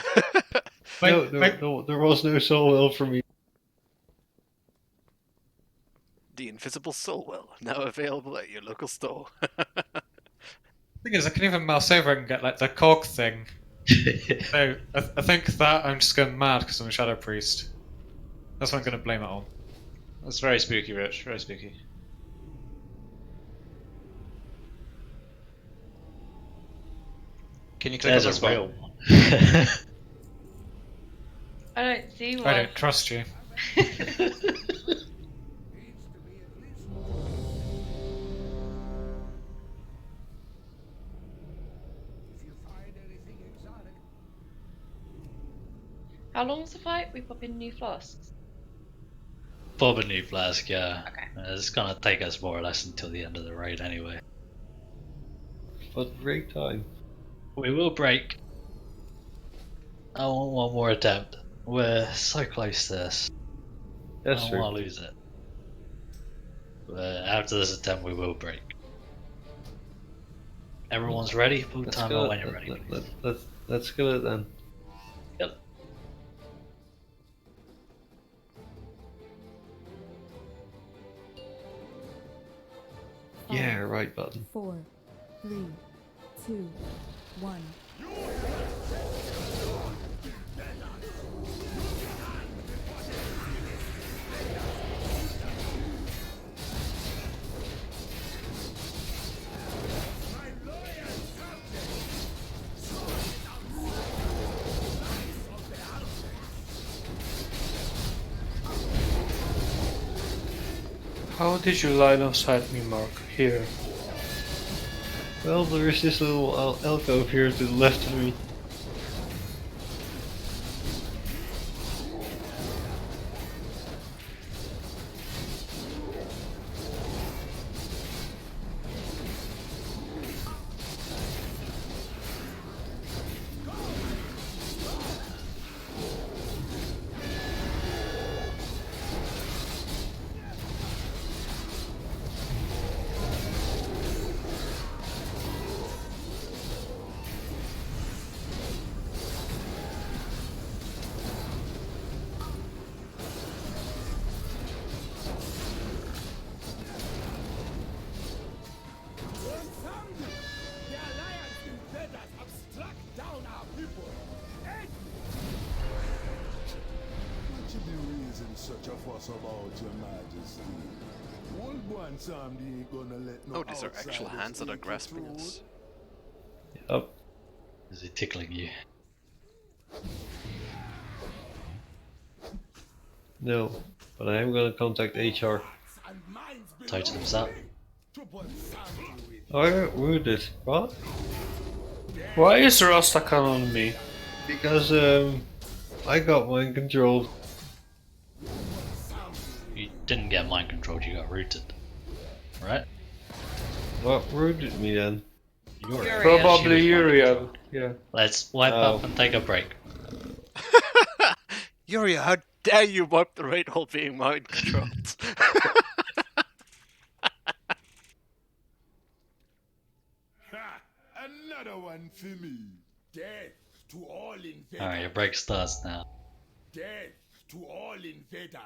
No, there was no soul well for me. The Invisible Soul Well, now available at your local store. Thing is, I can even mouse over and get like the cog thing. So I think that I'm just going mad because I'm a Shadow Priest. That's what I'm going to blame it on. That's very spooky, Rich. Very spooky. Can you click There's on a the spot? real one. I don't see one. I don't trust you. How long's the fight? We pop in new flasks. Bob a new flask, yeah. Okay. It's gonna take us more or less until the end of the raid anyway. But break time. We will break. I want one more attempt. We're so close to this. That's I don't true. want to lose it. But after this attempt, we will break. Everyone's ready? Put Let's time go. out when you're ready. Let's get it then. Yep. Yeah, right button. 4, 3, 2, 1. How did you line of sight me, Mark? Here. Well, there is this little alcove here to the left of me. What you be raising such a fuss about, your majesty? Old one Samdi ain't gonna let no Oh, these are actual outsiders hands that are take your grasping throne. us. Yep. Is he tickling you? No, but I am gonna contact HR. And mine's Tighten belong them up. to put Samdi with. Oh, I got wounded. What? Why is Rastakan on me? Because I got mind control. You didn't get mind controlled, you got rooted. Right? What wounded me then? You're Probably Uriel. Yeah. Let's wipe Oh. up and take a break. Yuri, how dare you wipe the raid while being mind controlled? Ha! Another one for me. Death to all invaders. Alright, your break starts now. Death to all invaders.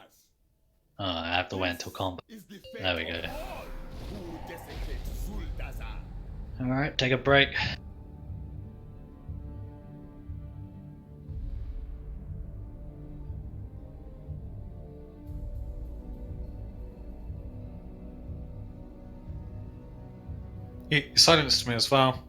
Oh, I have to wait until combat. Is the fate There we go. of all who desecrate Raiding-Dazar. Alright, take a break. He silenced me as well.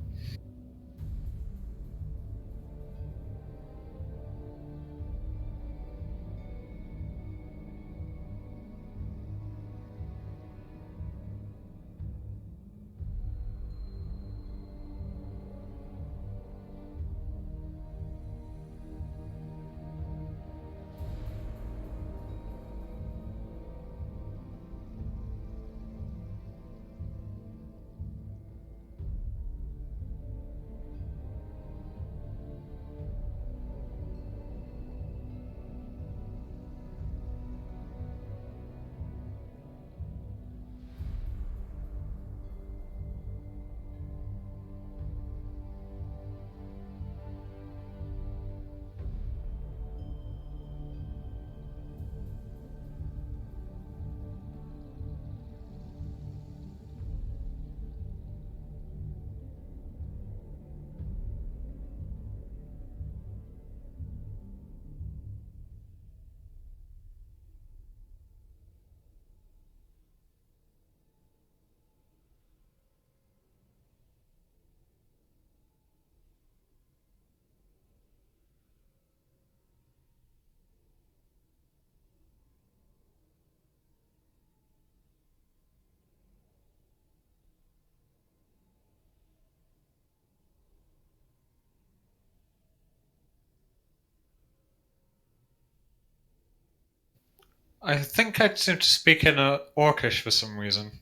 I think I seem to speak in Orcish for some reason.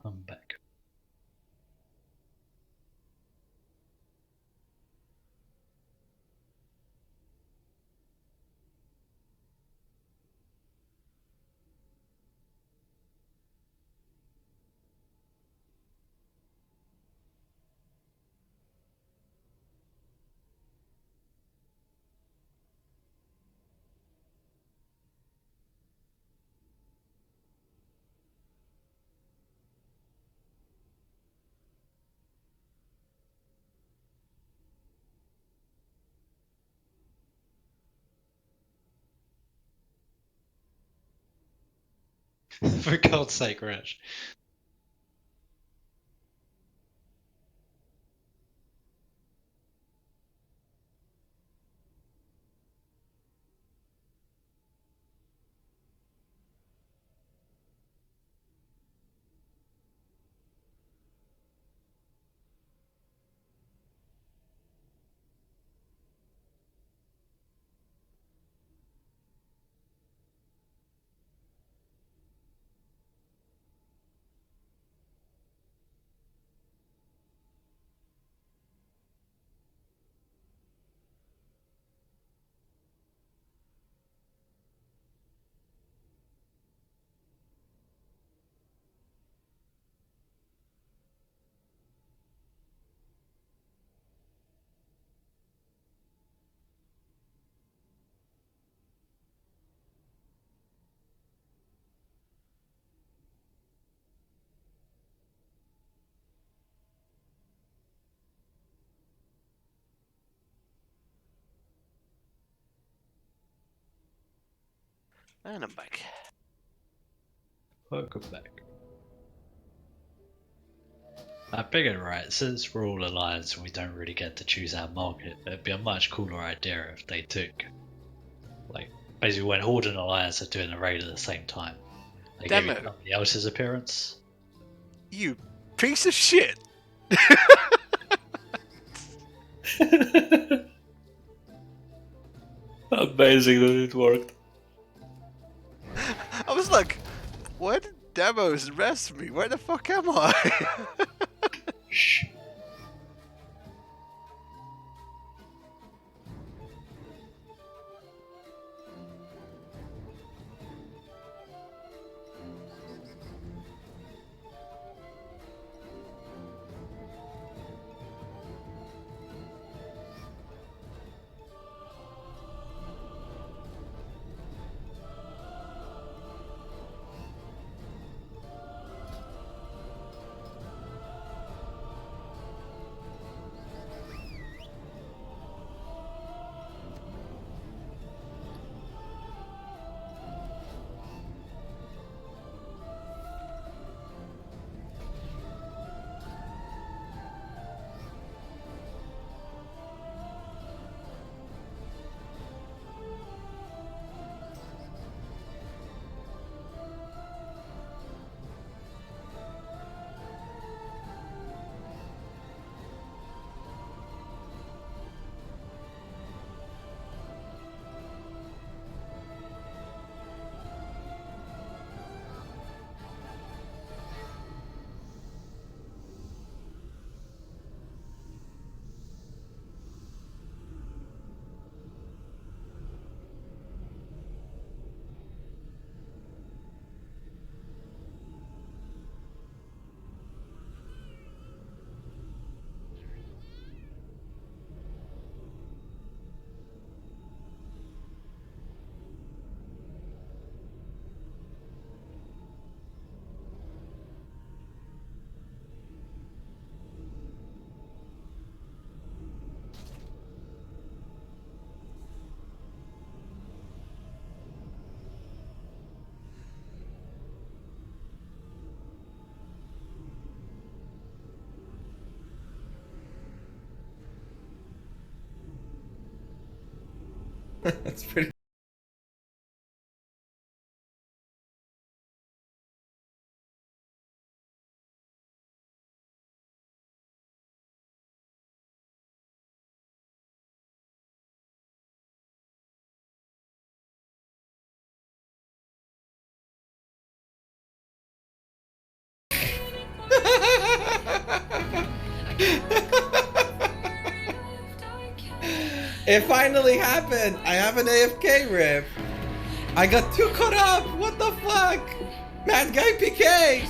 I'm back. For God's sake, Rich. And I'm back. Welcome back. I figured, right, since we're all alliance and we don't really get to choose our market, it'd be a much cooler idea if they took, like, basically when Horde and Alliance are doing a raid at the same time. They gave you Demo. somebody else's appearance. You piece of shit! Amazing that it worked. I was like, why did Demos arrest me? Where the fuck am I? Shh. That's pretty It finally happened! I have an AFK rip! I got too caught up! What the fuck? Mad guy PK!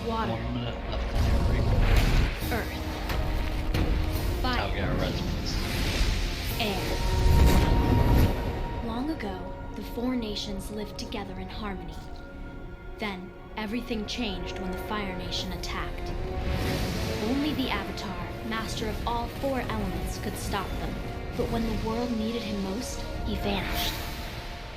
Water, 1 minute left on your break. earth, I'll fire, get a response. air. Long ago, the four nations lived together in harmony. Then, everything changed when the Fire Nation attacked. Only the Avatar, master of all four elements, could stop them. But when the world needed him most, he vanished.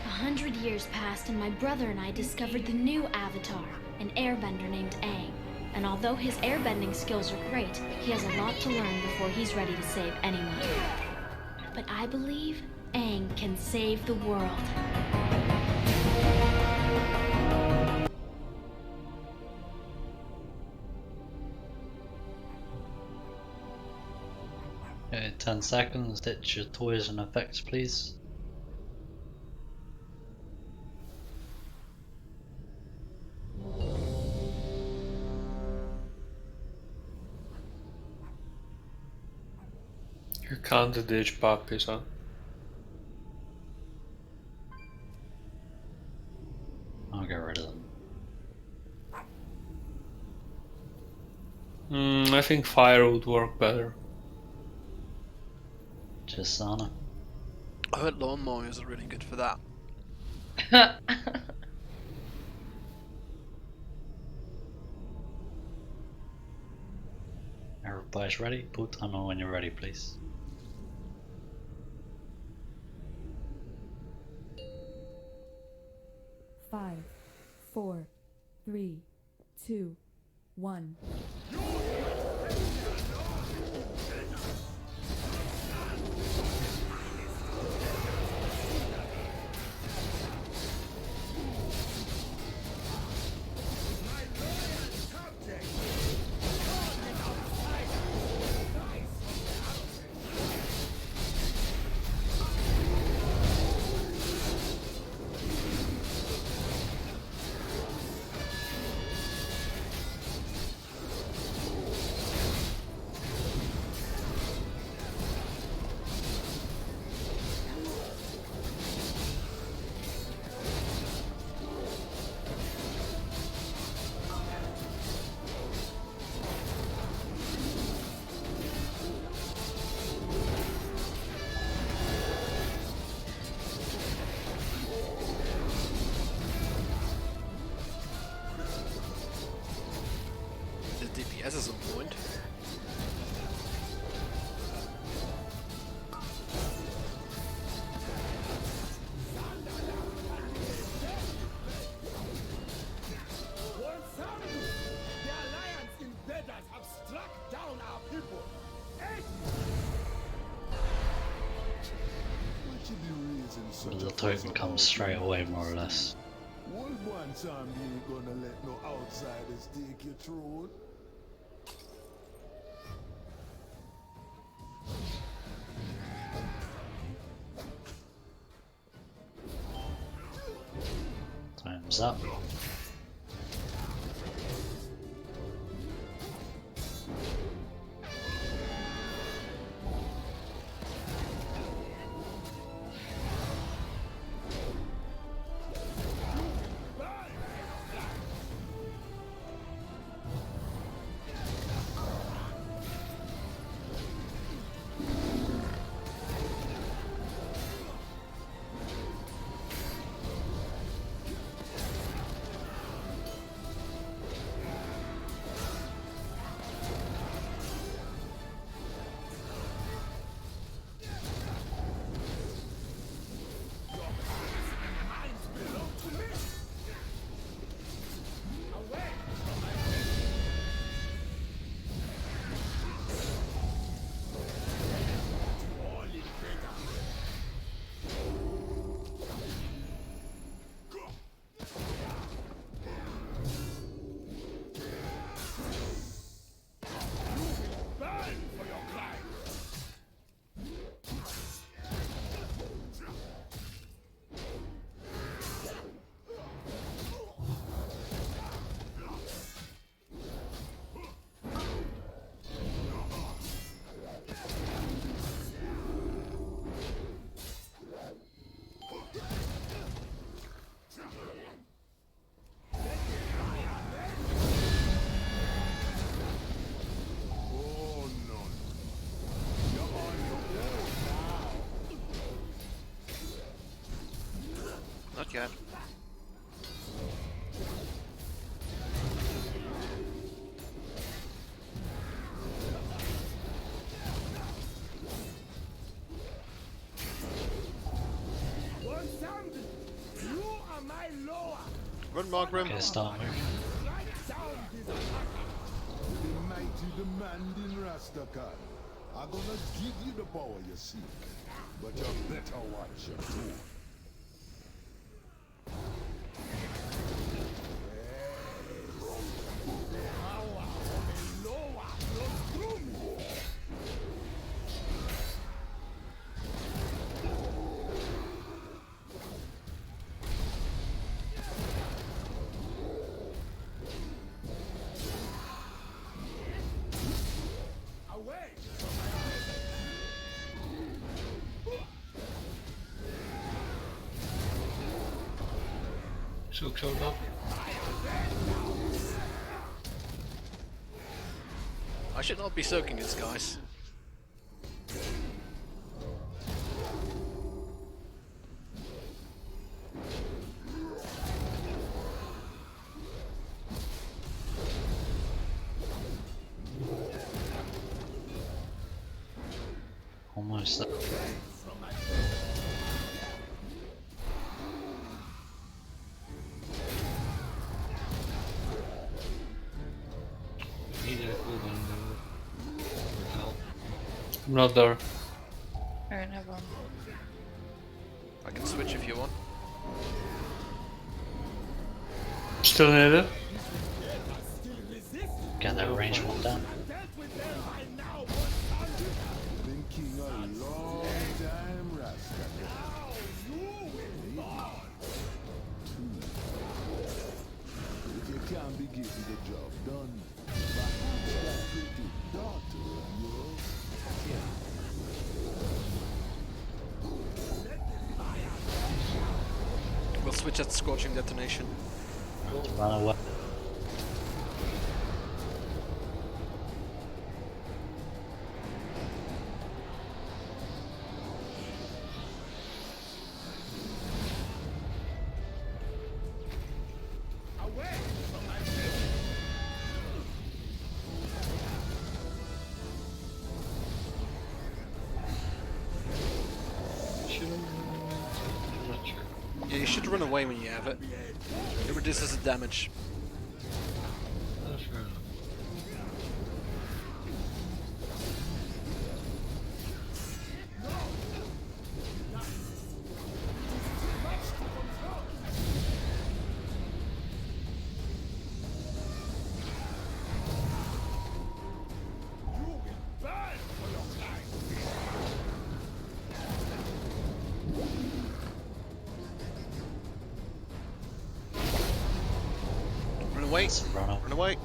100 years passed and my brother and I discovered the new Avatar, an airbender named Aang. And although his airbending skills are great, he has a lot to learn before he's ready to save anyone. But I believe Aang can save the world. Okay, 10 seconds, ditch your toys and effects please. You can't ditch puppies, huh? I'll get rid of them. I think fire would work better. Just Sana. I heard lawnmowers are really good for that. Everybody's ready? Put timer when you're ready please. Five, 4, 3, 2, 1. such The a totem fuss comes about straight you. away, more or less. Old one time you ain't gonna let no outsiders take your throne. Time's up. Oh no. You're on your own now. Not yet. You are my lower. Run, Margrim. Okay, start moving. Strike down this attacker. The mighty demanding Rastakan. I'm gonna give you the power you seek, but you better watch your tone. Power from a lower flows through me. Away! Zoek zo dan. I should not be soaking this, guys. Almost there. Need a cooldown help. I'm not there. I don't have one. I can switch if you want. Still need it? Get that range one down. Been king a long time, Rastakan. If you can't be getting the job done, back to that pretty daughter of yours. We'll switch at Scorching Detonation. Run away. I'm not sure. Yeah, you should run away when you have it. It reduces the damage. Fair enough. away. Let's run up. Run away.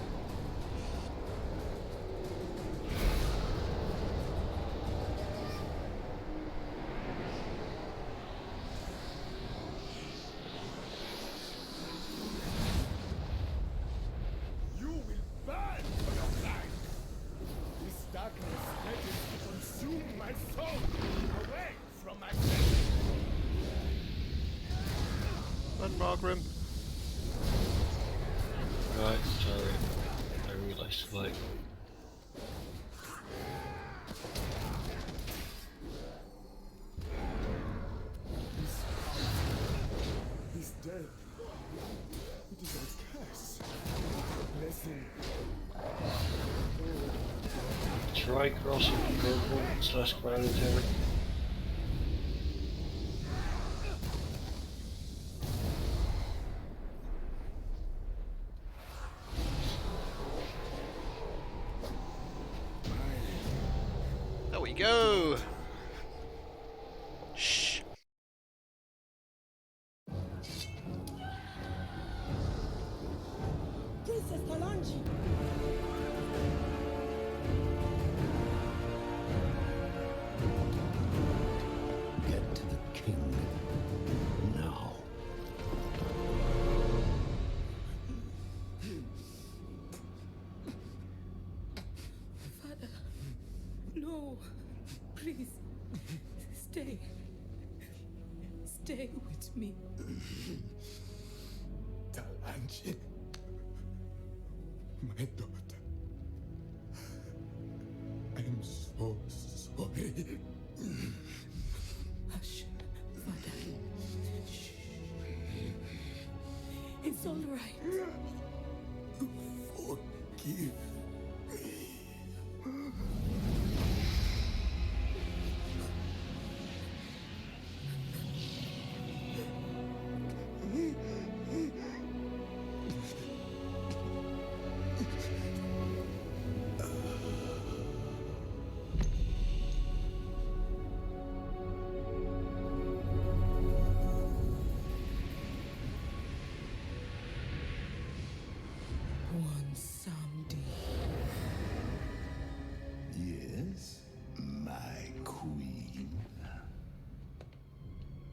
You will burn for your life. This darkness threatens to consume my soul. Away from my face. Run, Margrim. Right, sorry. I realised like He's dead. It is a curse. Blessing. try crossing the purple / crowded area. There we go. Shh. Princess Talanji. Get to the king now. Father, no. Please, stay. Stay with me. Talanji. My daughter. I'm so sorry. Hush, Father. Shh. It's all right. Forgive me. One someday. Yes, my queen.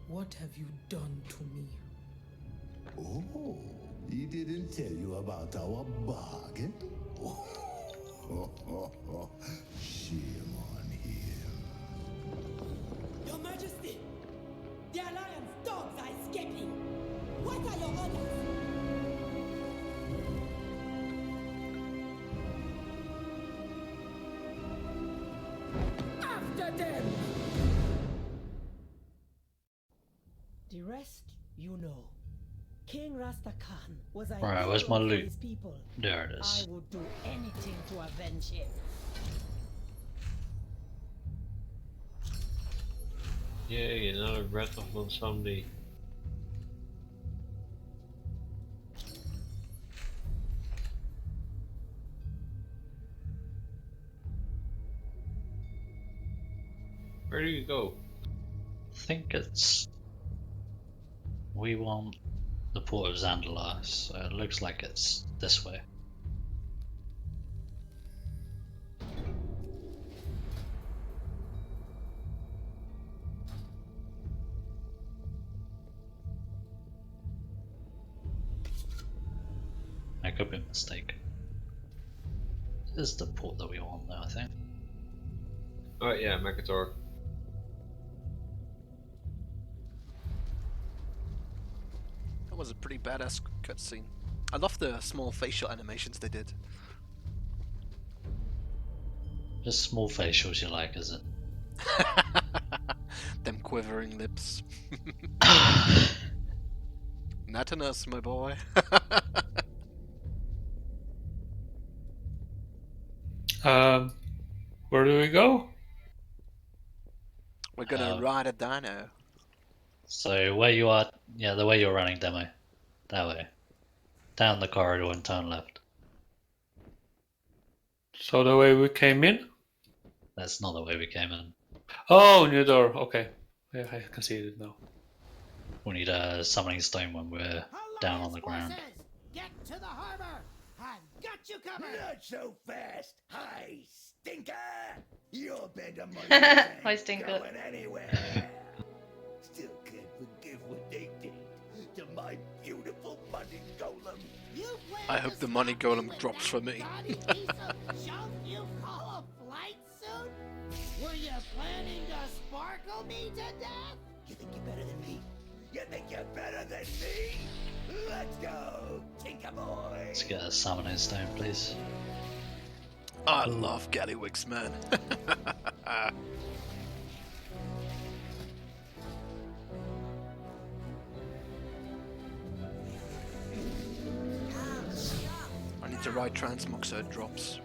What have you done to me? Oh, he didn't tell you about our bargain? Shame on him. Your Majesty! The Alliance dogs are escaping! What are your orders? After them! The rest, you know. King Rastakhan was a Right, where's hero my for loot? his people. There it I is. would do anything to avenge him. Yay, another Breath of Monsamdi. Where do you go? I think it's... We want the port of Zandalar, so it looks like it's this way. I could be mistaken. This is the port that we want though, I think. Oh yeah, Mekator. That was a pretty badass cutscene. I love the small facial animations they did. Just small facials you like, is it? Them quivering lips. Natanus, my boy. Where do we go? We're gonna ride a dino. So where you are, yeah, the way you're running, Demo. That way. Down the corridor and turn left. So the way we came in? That's not the way we came in. Oh, new door. Okay. Yeah, I can see it now. We need a summoning stone when we're down on the ground. Get to the harbor! you covered. Not so fast, hi stinker! Your bed of money Hi, ain't Stinker. going anywhere. Still can't forgive what they did to my beautiful money golem. You plan I to hope the money stop golem with drops that for me. gaudy piece of junk you call a flight suit? Were you planning to sparkle me to death? You think you're better than me? You think you're better than me? Let's go, Tinker Boy! Let's get a summoning stone, please. I love Gallywix, man. I need to ride transmog so it drops.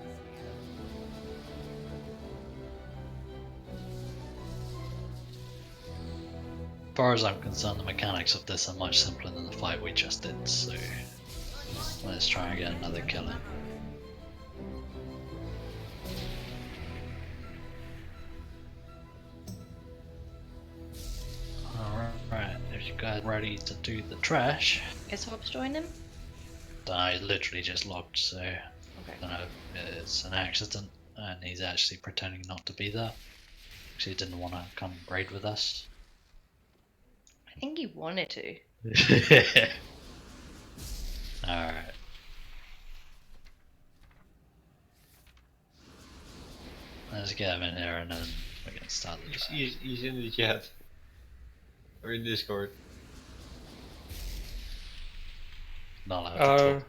As far as I'm concerned, the mechanics of this are much simpler than the fight we just did, so let's try and get another kill in. Alright, if you guys are ready to do the trash, Is Hobbs joining? I literally just logged, so Okay. I don't know if it's an accident and he's actually pretending not to be there because he didn't want to come raid with us. I think he wanted to. Alright. Let's get him in here and then we can start the trash. He's in the chat. Or in Discord. Not allowed to talk.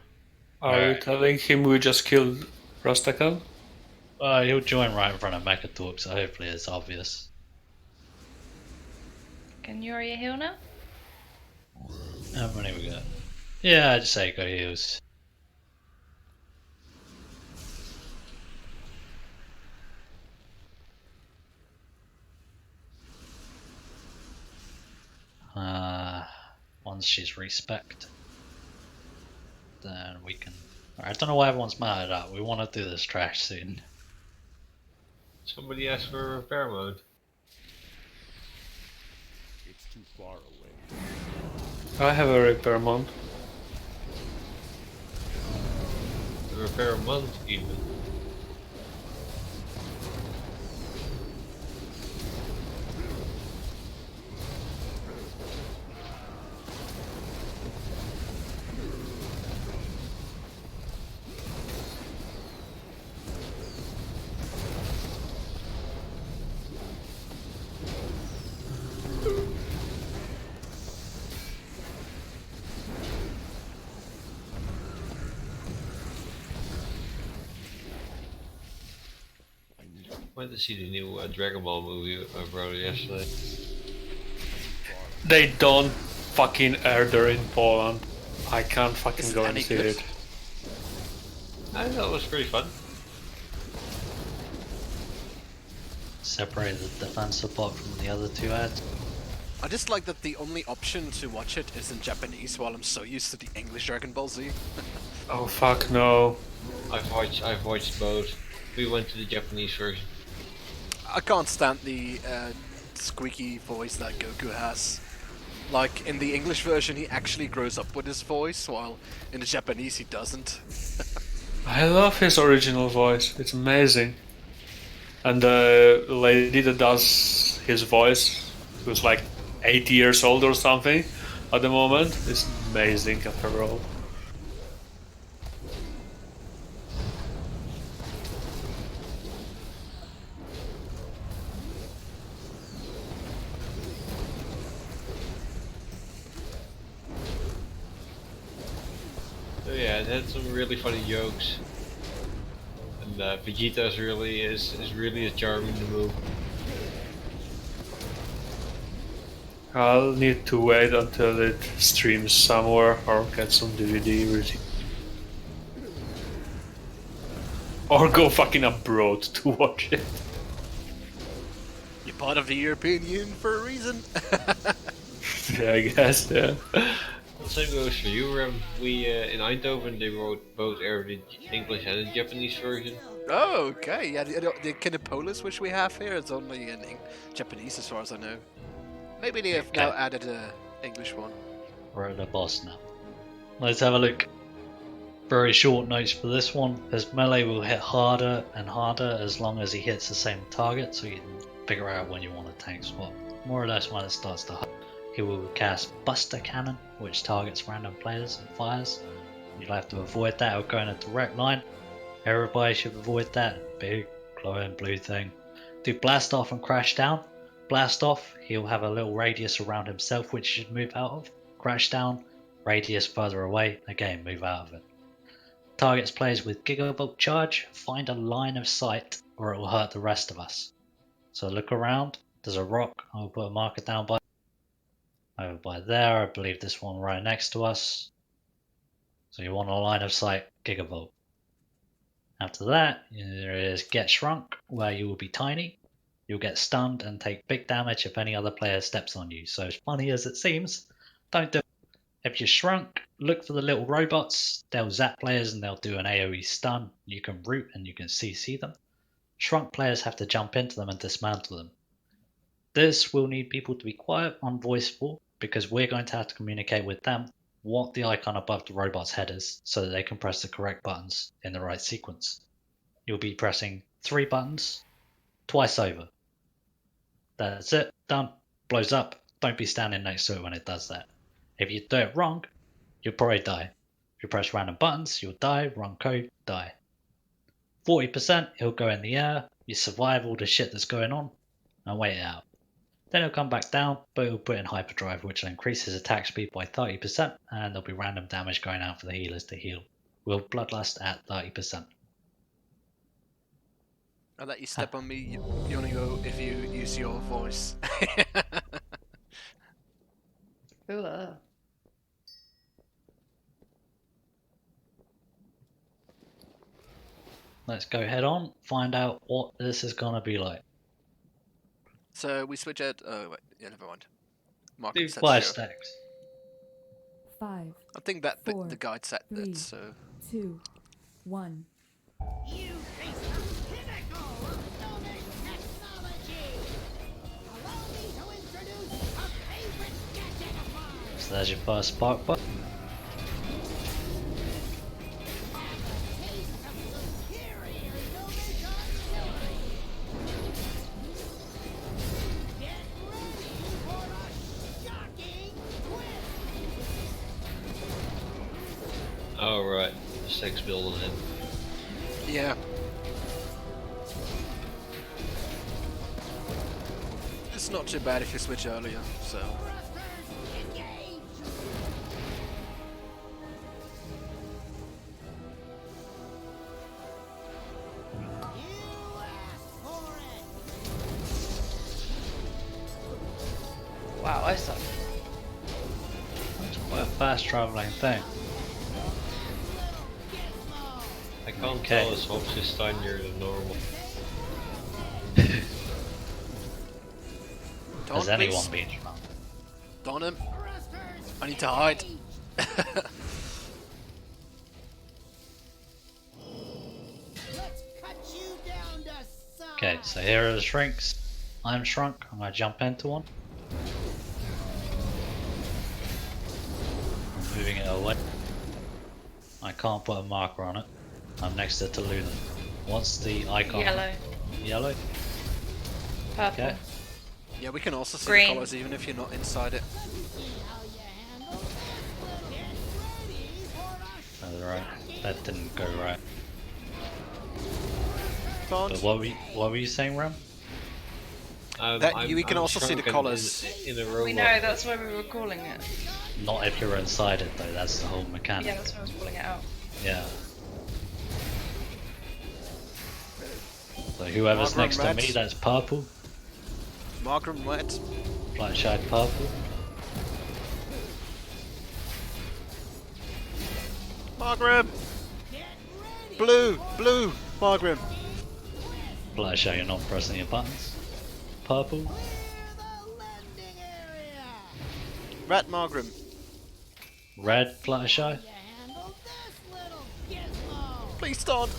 Are you Alright. telling him we just killed Rastakan? He'll join right in front of Mecha Talk, so hopefully it's obvious. Can you already heal now? How many we got? Yeah, I'd say go heals. Once she's respect, then we can. I don't know why everyone's mad at that. We want to do this trash soon. Somebody asked for a repair mode. It's too far away. I have a repair mod. A repair month even. Went to see the new Dragon Ball movie I wrote yesterday. They don't fucking air there in Poland. I can't fucking Is it go and any see good? it. I thought it was pretty fun. Separate the defense support from the other two ads. I just like that the only option to watch it is in Japanese while I'm so used to the English Dragon Ball Z. Oh fuck no. I've watched both. We went to the Japanese version. I can't stand the squeaky voice that Goku has. Like, in the English version he actually grows up with his voice, while in the Japanese he doesn't. I love his original voice. It's amazing. And the lady that does his voice, who's like 80 years old or something at the moment, is amazing at her role. So yeah, it had some really funny jokes. And Vegeta is really a charming to move. I'll need to wait until it streams somewhere or get some DVD version. Or go fucking abroad to watch it. You're part of the European Union for a reason. Yeah, I guess, yeah. The same goes for you, we in Eindhoven they wrote both aired the English and the Japanese version. Oh, okay. Yeah, the Kinepolis which we have here is only in Japanese as far as I know. Maybe they have now added a English one. We're at the boss now. Let's have a look. Very short notes for this one. His melee will hit harder and harder as long as he hits the same target, so you can figure out when you want to tank swap. More or less when it starts to hurt. He will cast Buster Cannon, which targets random players and fires. You'll have to avoid that or go in a direct line. Everybody should avoid that big glowing blue thing. Do Blast Off and Crash Down. Blast Off, he'll have a little radius around himself which he should move out of. Crash Down, radius further away, again move out of it. Targets players with Gigavolt Charge, find a line of sight or it will hurt the rest of us. So look around, there's a rock, I'll put a marker down by over by there, I believe this one right next to us. So you want a line of sight, Gigavolt. After that, there is Get Shrunk, where you will be tiny. You'll get stunned and take big damage if any other player steps on you. So as funny as it seems, don't do it. If you're shrunk, look for the little robots. They'll zap players and they'll do an AoE stun. You can root and you can CC them. Shrunk players have to jump into them and dismantle them. This will need people to be quiet on voice for, because we're going to have to communicate with them what the icon above the robot's head is, so that they can press the correct buttons in the right sequence. You'll be pressing 3 buttons, twice over. That's it, done. Blows up. Don't be standing next to it when it does that. If you do it wrong, you'll probably die. If you press random buttons, you'll die, wrong code, die. 40%, he'll go in the air, you survive all the shit that's going on, and wait it out. Then he'll come back down, but he'll put in hyperdrive, which will increase his attack speed by 30%, and there'll be random damage going out for the healers to heal. Will Bloodlust at 30%. I'll let you step on me, Yonio, if you use your voice. Let's go head on, find out what this is gonna be like. So we switch out. Oh, wait, yeah, never mind. Mark Do said 5 sure. stacks. 5. I think that bit, 4, the guide said 3, that, so. 2, 1. You face the pinnacle of nomad technology! Allow me to introduce a favorite gadget of mine! So there's your first spark button. Taste of superior nomad artillery! Get ready for a shocking twist! Oh right, 6 building in. Yeah. It's not too bad if you switch earlier, so. Wow, I suck. It's quite a fast travelling thing. I can't Okay. tell as much this time you're the normal. Has anyone been shrunk? Don him. I need to hide. Okay, so here are the shrinks. I'm shrunk. I'm gonna jump into one. I'm moving it away. I can't put a marker on it. I'm next to Taluna. What's the icon? Yellow. Yellow? Purple. Okay. Yeah, we can also see Green. the colours even if you're not inside it. Oh, right. That didn't go right. Can't. But what were you saying, Ram? We can also see the shrunken colours. in a robot. We know, that's why we were calling it. Not if you're inside it though, that's the whole mechanic. Yeah, that's why I was calling it out. Yeah. So whoever's Margram next red. to me, that's purple. Margram red. Black-shade purple. Margram! Blue! Blue! Margram! Black-shade, you're not pressing your buttons. Purple. Red Margram. Red Fluttershy. Please don't!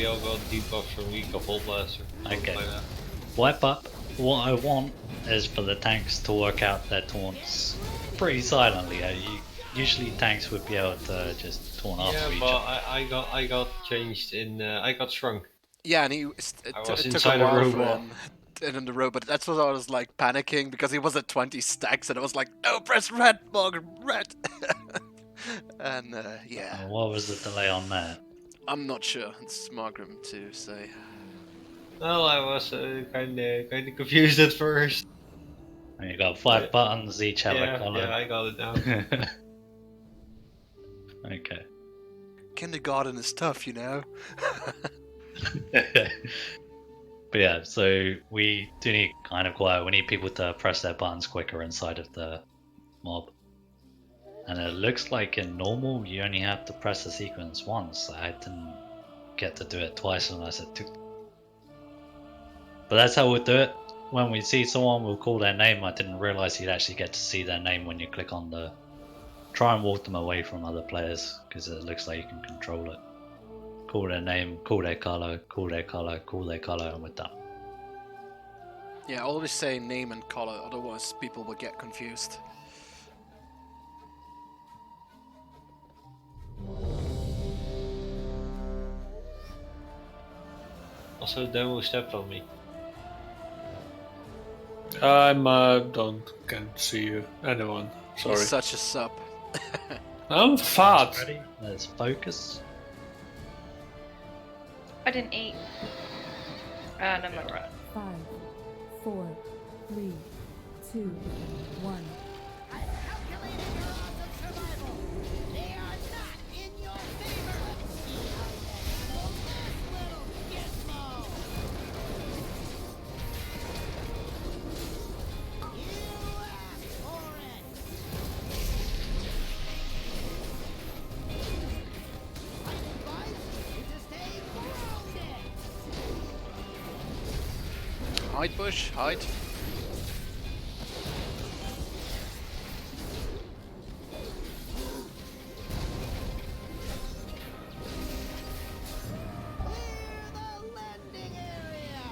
we all got debuffs from weak of Hold Blaster. Okay. Like that. Wipe up. What I want is for the tanks to work out their taunts pretty silently. Usually tanks would be able to just taunt Yeah, after each but other. I got changed in. I got shrunk. Yeah, and I was it took inside a a while for robot. him. And in the robot, that's what I was like panicking because he was at 20 stacks, and I was like, no, press red, Morgan, red. And yeah, What was the delay on that? I'm not sure. It's Margrim to say. Well, I was kind of confused at first. And you got 5 buttons, each have a color. Yeah, I got it now. Okay. Kindergarten is tough, you know. But yeah, so we do need kind of quiet. We need people to press their buttons quicker inside of the mob. And it looks like in normal you only have to press the sequence once. I didn't get to do it twice unless it took. But that's how we'll do it. When we see someone, we'll call their name. I didn't realize you'd actually get to see their name when you click on the. Try and walk them away from other players because it looks like you can control it. Call their name, call their color, call their color, call their color, and we're done. Yeah, always say name and color, otherwise people will get confused. Also, Demo stepped on me. I'm can't see you. Anyone. Sorry. He's such a sub. I'm fat. Ready? Let's focus. I didn't eat. And I'm not right. 5, 4, 3, 2, 1. I've calculated your odds of survival. They are not in your favor. Let's see how you handle this little gizmo. You asked for it. My advice is to stay grounded. Hide, Bush, hide. Clear the landing area.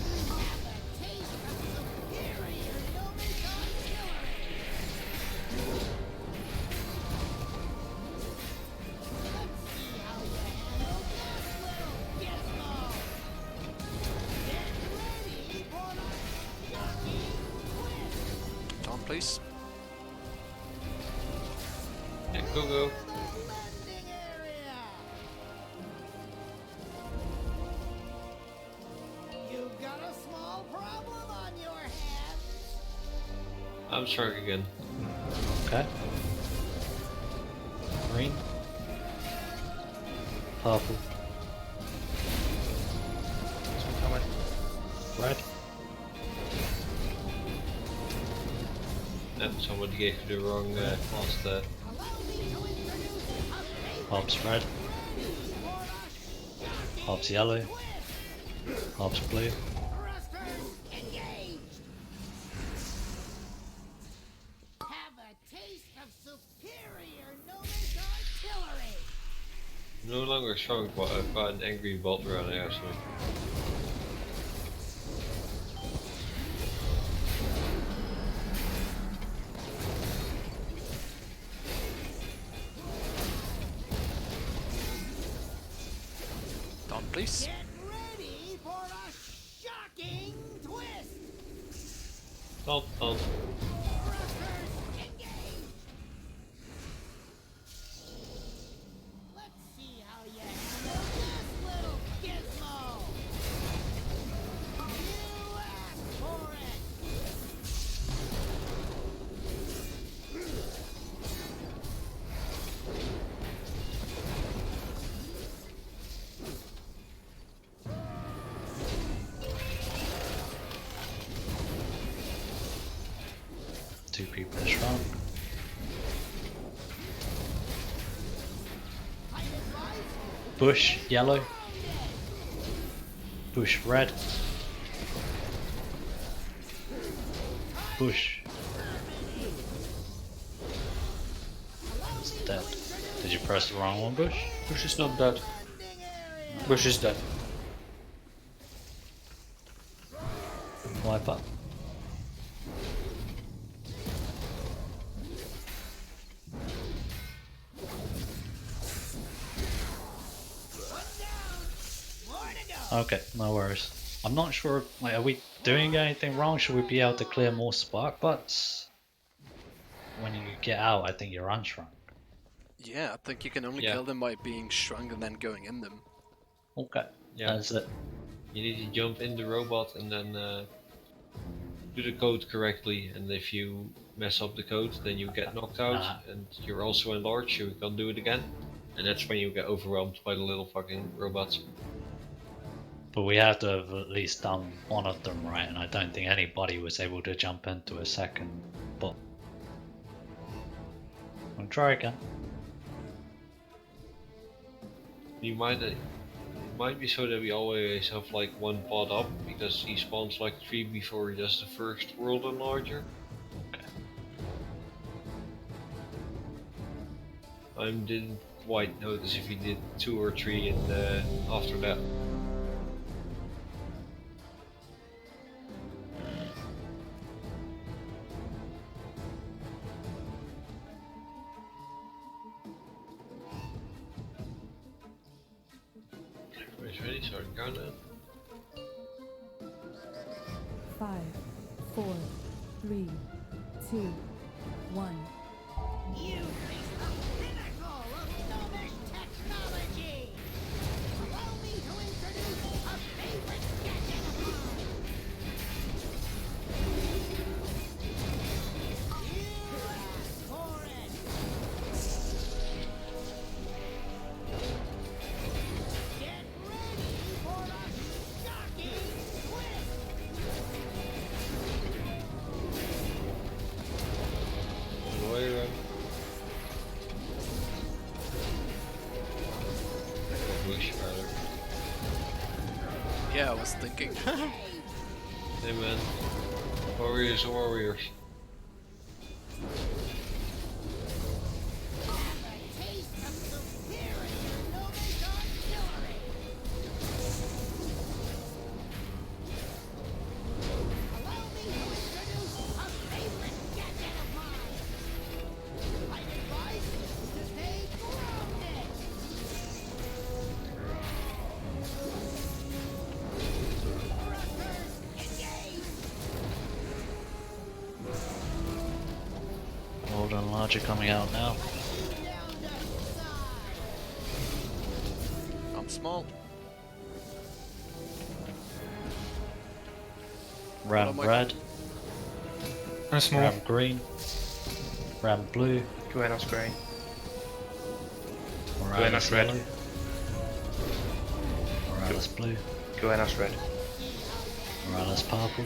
Have a taste of superior Novichok artillery. Let's see how you handle this little gizmo. Get ready for the shocking twist. Tom, please. Yeah, go. The landing area. You've got a small problem on your hands. I'm shrunk again. Okay. Green. Purple. Red. And somebody gave you the wrong class there. Allow me to introduce a favorite Hobbs red. for a shocking Hobbs yellow. twist. Hobbs blue. Thrusters engaged. Have a taste of superior Novichok artillery. I'm no longer shrunk, but I've got an angry bolt running actually. Tom, please. Get ready for a shocking twist. Don't. Thrusters engaged. Let's see how you handle this little gizmo. You asked for it. Two people are shrunk. Bush yellow. Bush red. Bush. Did you press the wrong one, Bush? Bush is not dead. Bush is dead. Wipe up. Okay, no worries. I'm not sure, like, are we doing anything wrong? Should we be able to clear more spark butts? When you get out, I think you're unshrunk. Yeah, I think you can only kill them by being shrunk and then going in them. Okay, Yeah. that's it. You need to jump in the robot and then do the code correctly. And if you mess up the code, then you get knocked out, and you're also enlarged, so you can't do it again. And that's when you get overwhelmed by the little fucking robots. But we have to have at least done one of them right, and I don't think anybody was able to jump into a second bot. I'll try again. You might it might be so that we always have like one bot up, because he spawns like 3 before he does the first world enlarger. Okay. I didn't quite notice if he did 2 or 3 in the after that. Everybody's ready, so I can count now. 5, 4, 3, 2, 1. You face the pinnacle of gnomish technology! Allow me to introduce a favorite gadget of mine! You asked for it! Get ready for a shocking twist! Lawyer. Bush, rather. Yeah, I was thinking. Hey man. Warriors are warriors. Have a taste of superior gnomish artillery! Allow me to introduce a favorite gadget of mine! I advise you to stay grounded! Thrusters, engage! World Enlarger coming out now. Down to size! I'm small. Ram Hello, Michael. red, I'm small. ram green, ram blue, Buenos green. Morales red. yellow, Morales blue, Buenos red. Morales purple,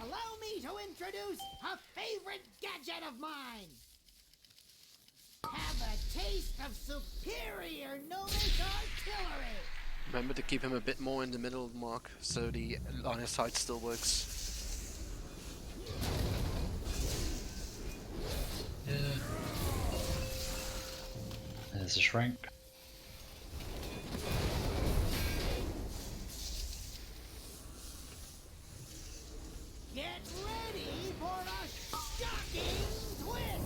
Allow me to introduce a favorite gadget of mine! Have a taste of superior gnomish artillery! Remember to keep him a bit more in the middle, Mark, so the line of sight still works. there's a shrink. Get ready for a shocking twist!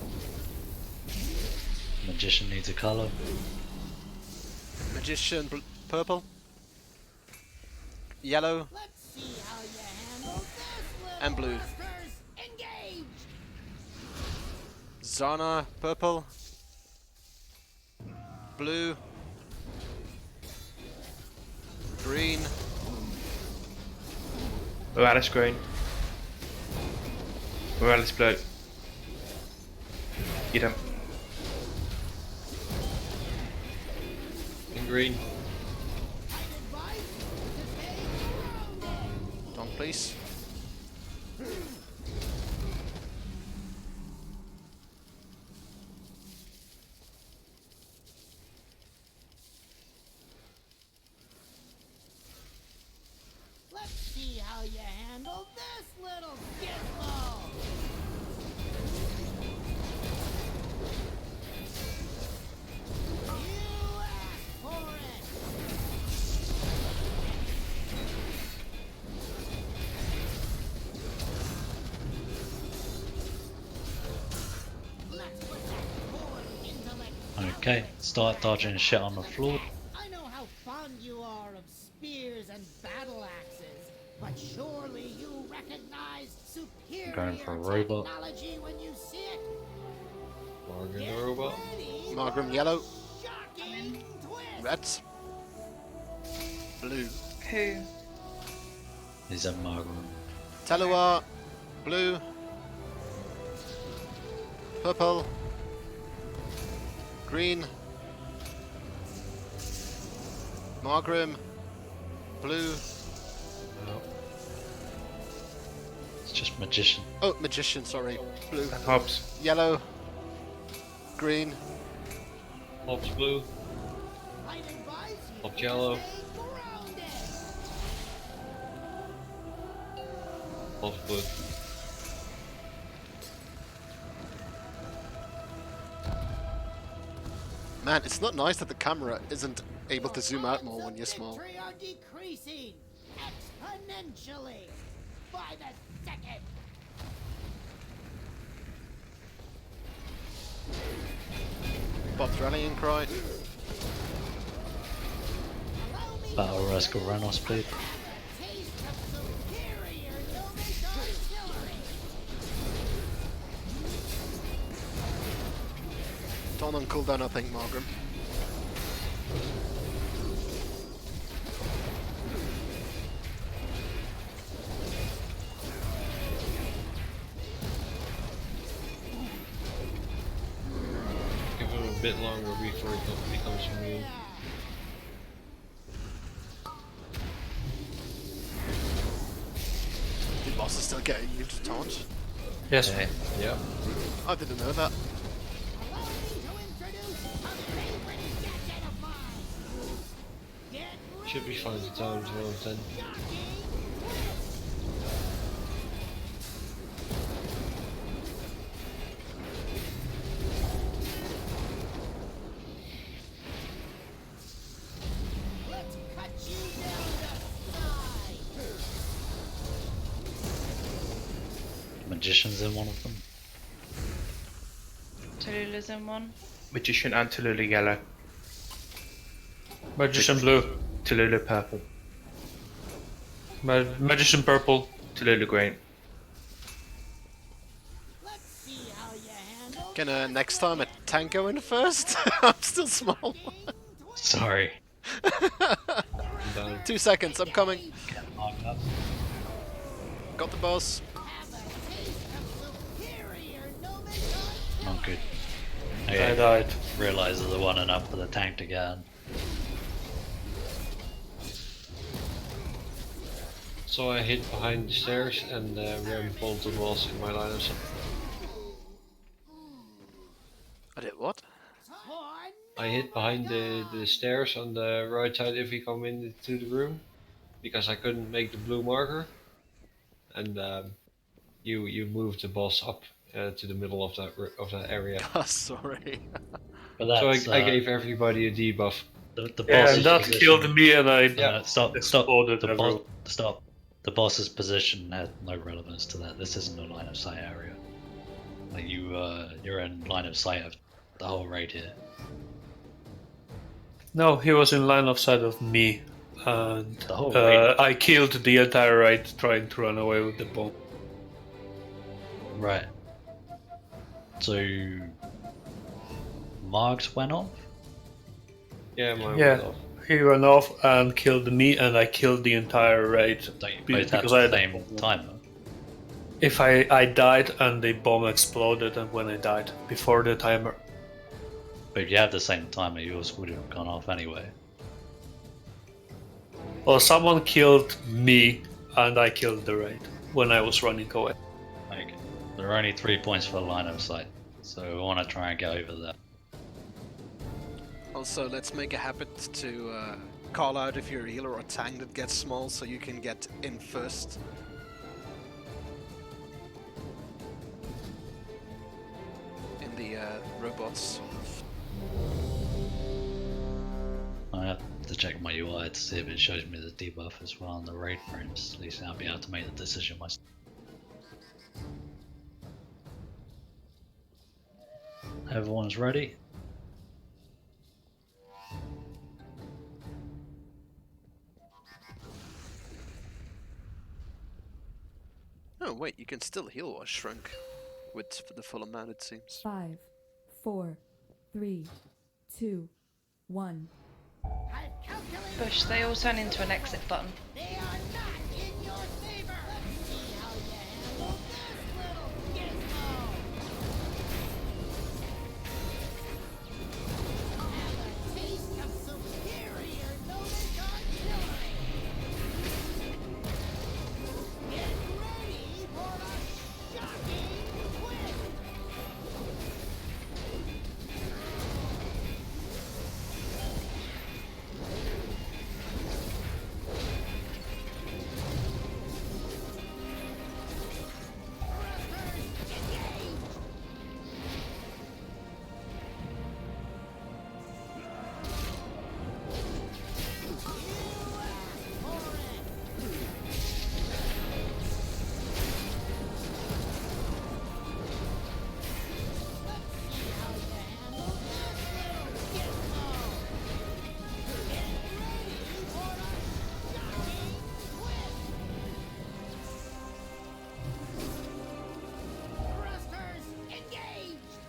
Magician needs a color. Magician, purple, yellow, Let's see how you handle this, little and blue. monsters! Engage! Zana, purple, Blue. Green. Morales green. Morales blue. Get him. And green. Don, please. Let's see how you handle this little gizmo. You asked for it. Let's put that poor intellect. Okay, start dodging shit on the floor. I know how fond you are of spears and battle axes, but surely you recognize superior Going for a robot. technology when you see it. Morgan the robot. Margrim yellow. Shocking twist. Reds. Blue. Who? Is that Margaret? Telua. Blue. Purple. Green. Margrim. Blue. No. It's just magician. Oh, magician, sorry. Blue. And Hobbs. Yellow. Green. Hobbs blue. I'd advise you Hobbs to yellow. stay grounded. Hobbs blue. Man, it's not nice that the camera isn't able to zoom out more when you're small. Victory are decreasing exponentially by the second. Bob's rallying cry. Battle Rascal Renos, please. Taste of superior Gnomish artillery. Don on cooldown, I think, Margrim. Give him a bit longer before he becomes immune. The boss is still getting you to taunt. Yes. Yeah. I didn't know that. Allow me to introduce a favorite gadget of mine. Get Should be fine to taunt as well then. Let's cut you down to size. Magician's in one of them. Tallulah in one. Magician and Tallulah yellow. Magician blue. Tallulah purple. Magician purple. Tallulah green. Let's see how you handle Gonna next time a tank go in first? I'm still small. Sorry. I'm down. 2 seconds, I'm coming. Get marked up. Got the boss. have a taste of superior Gnomish artillery. Not good. I Okay. died. Realize they're one and up for the tank again. So I hid behind the stairs and Rem bolted was in my line of sight. I did what? I hid behind the stairs on the right side if you come into the room, because I couldn't make the blue marker, and you moved the boss up to the middle of that area. Oh, sorry. But So that's, I gave everybody a debuff. the Yeah, boss's and that position. killed me and I Stop! exploded The everywhere. boss, stop! The boss's position had no relevance to that. This isn't a line of sight area. Like you're in line of sight of the whole raid here. No, he was in line of sight of me. And The whole raid. I killed the entire raid trying to run away with the bomb. Right. So Margs went off. Yeah, mine Yeah. went off. He ran off and killed me, and I killed the entire raid. Don't you both have because I the had same timer? If I died and the bomb exploded, and when I died before the timer. But if you had the same timer, yours would have gone off anyway. Well, someone killed me, and I killed the raid when I was running away. Like, there are only 3 points for line of sight, so we want to try and get over that. Also, let's make a habit to call out if you're a healer or tank that gets small, so you can get in first. In the robots. I have to check my UI to see if it shows me the debuff as well on the raid frames. At least I'll be able to make the decision myself. Everyone's ready? Oh wait, you can still heal or shrunk with the full amount, it seems. 5, 4, 3, 2, 1. Bush, they all turn into an exit button. They are not in your favor. Let's see how you handle this little gizmo. Have a taste of superior notice artillery. Get ready for a shocking twist. Thrusters engaged!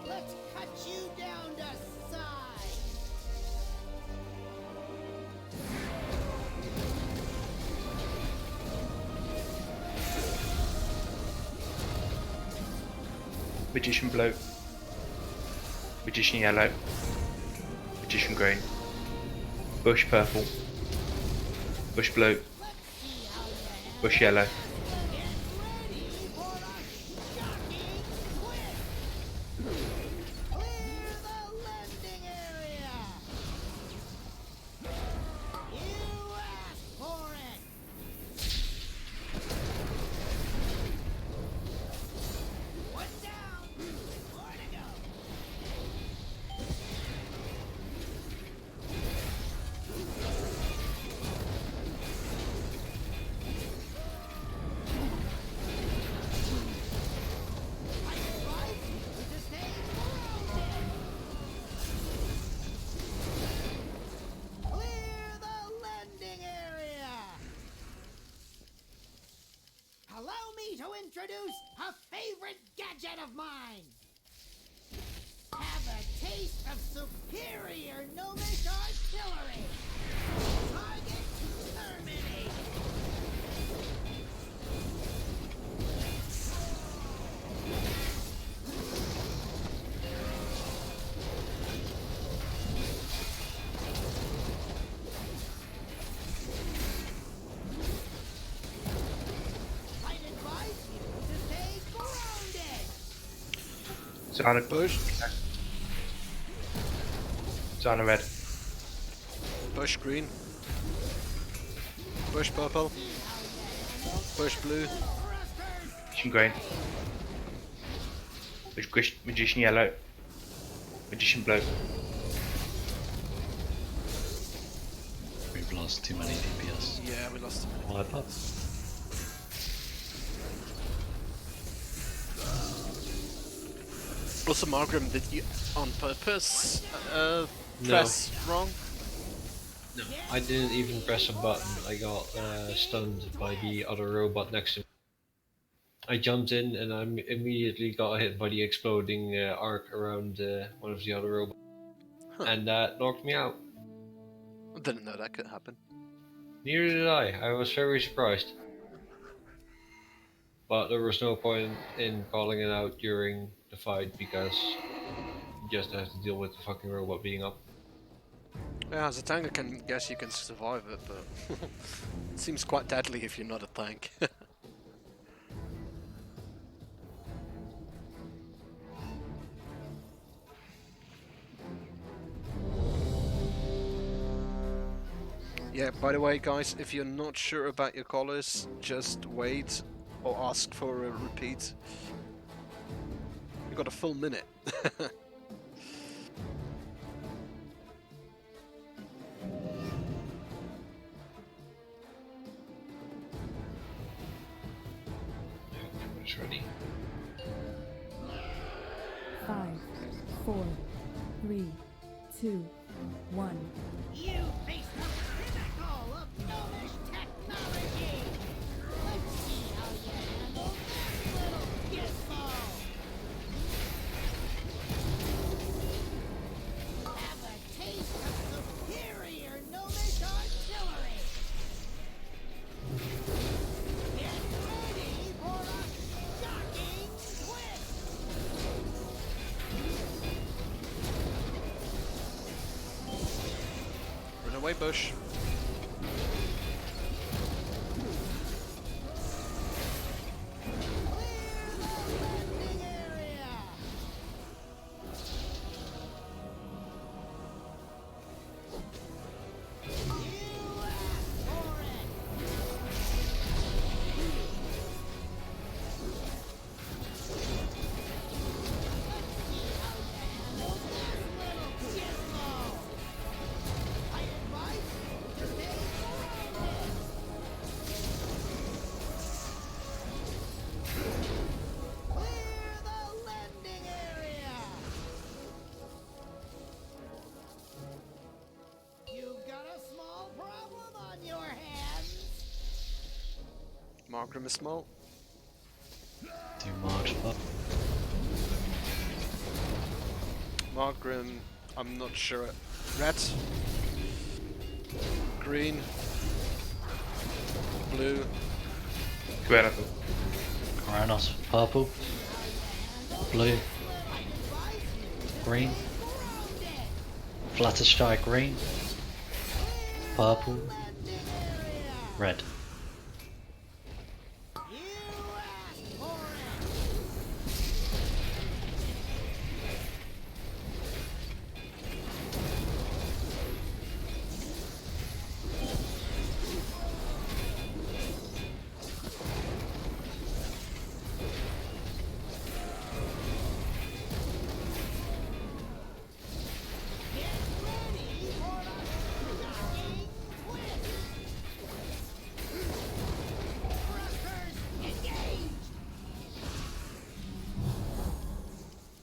Let's cut you down to size! Magician blue. Magician yellow. Magician green. Bush purple. Bush blue. Bush yellow. Clear the landing area! You asked for it! One down, more to go! I advise you to stay grounded! Clear the landing area! Allow me to introduce a favorite gadget of mine! Have a taste of superior gnomish artillery! Target terminated! I'd advise you to stay grounded! Zana Bush. Zana red. Bush green. Bush purple. Bush blue. Magician green. Magician yellow. Magician blue. We've lost too many DPS. Yeah, we lost him. Wipe up. Also, Margrim, did you on purpose press wrong? No, I didn't even press a button. I got stunned by the other robot next to me. I jumped in and I immediately got hit by the exploding arc around one of the other robots. Huh. And that knocked me out. I didn't know that could happen. Neither did I. I was very surprised. But there was no point in calling it out during the fight because you just have to deal with the fucking robot being up. Yeah, as a tank, I can guess you can survive it, but it seems quite deadly if you're not a tank. Yeah, by the way, guys, if you're not sure about your colors, just wait or ask for a repeat. You got a full minute. It's ready. 5, 4, 3, 2, 1. You face the pinnacle of gnomish technology! Let's see how you handle this little gizmo! Have a taste of superior gnomish artillery! Get ready for a shocking twist! Run away, Bush. Markram is small. Do marks up. Markram, I'm not sure. Red. Green. Blue. Cuerno. Coronos, purple. Blue. Green. Fluttershy green. Purple. Red.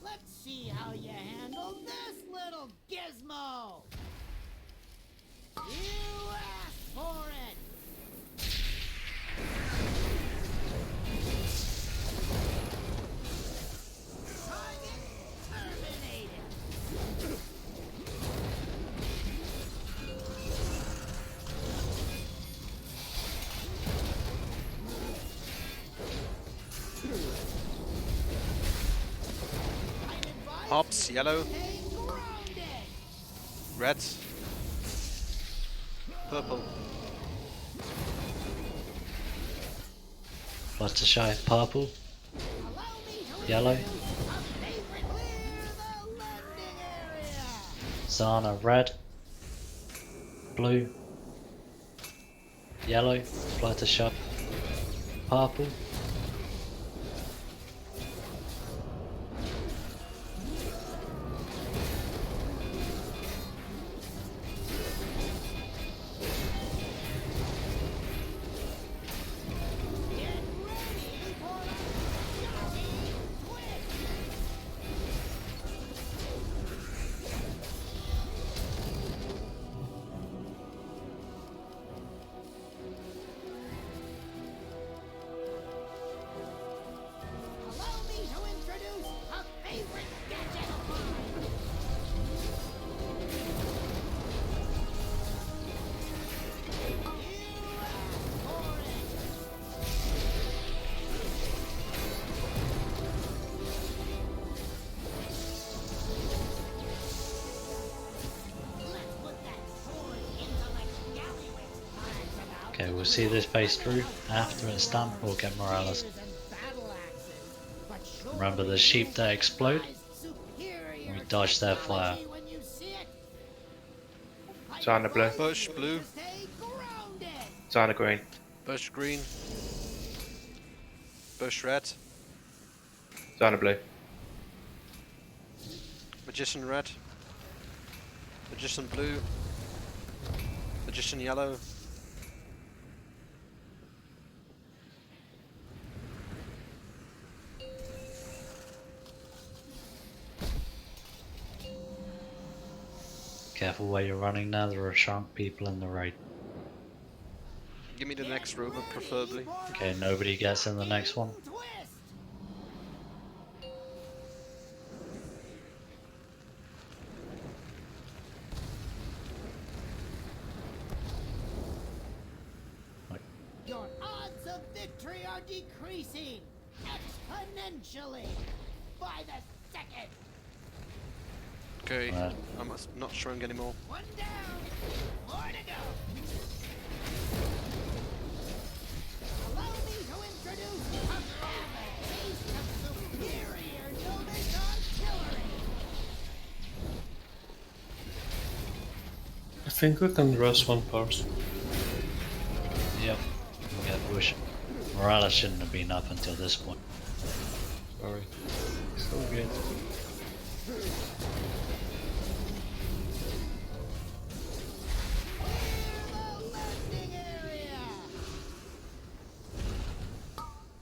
Let's see how you handle this little gizmo! You asked for it! Target terminated! Hops, yellow. Red. Purple. Fluttershy purple. Yellow. Zana red. Blue. Yellow. Fluttershy purple. Okay, we'll see this phase through. After it's done, we'll get Morales. Remember the sheep that explode? We dodge their fire. Zana blue. Bush blue. Zana green. Bush green. Bush red. Zana blue. Magician red. Magician blue. Magician yellow. Careful where you're running now, there are shark people in the raid. Give me the next robot, preferably. Okay, nobody gets in the next one. Your odds of victory are decreasing exponentially by the second. Okay, I'm not showing anymore. One down, more to go. Allow me to introduce a rapid taste of superior Gnomish artillery. I think we can rush one person. Yep, we'll get Bush. Morales shouldn't have been up until this point. Sorry. So good.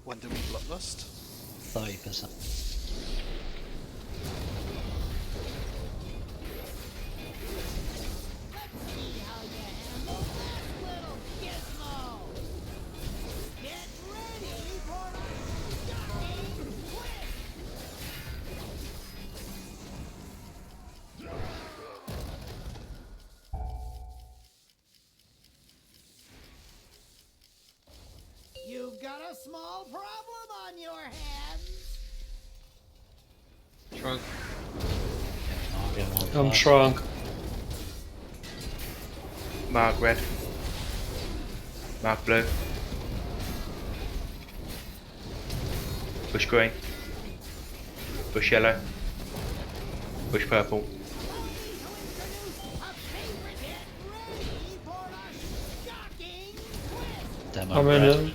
When do we bloodlust? 30%. You've got a small problem on your hands. Shrunk. I'm shrunk. Mark red. Mark blue. Bush green. Bush yellow. Bush purple. Demo I'm red. in it.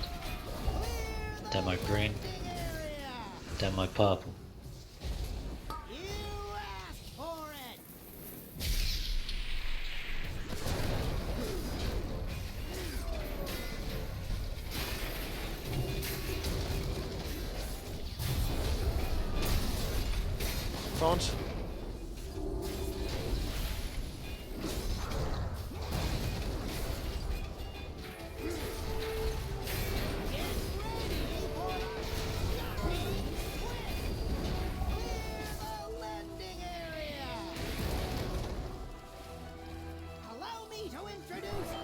Demo green. Demo purple. Front.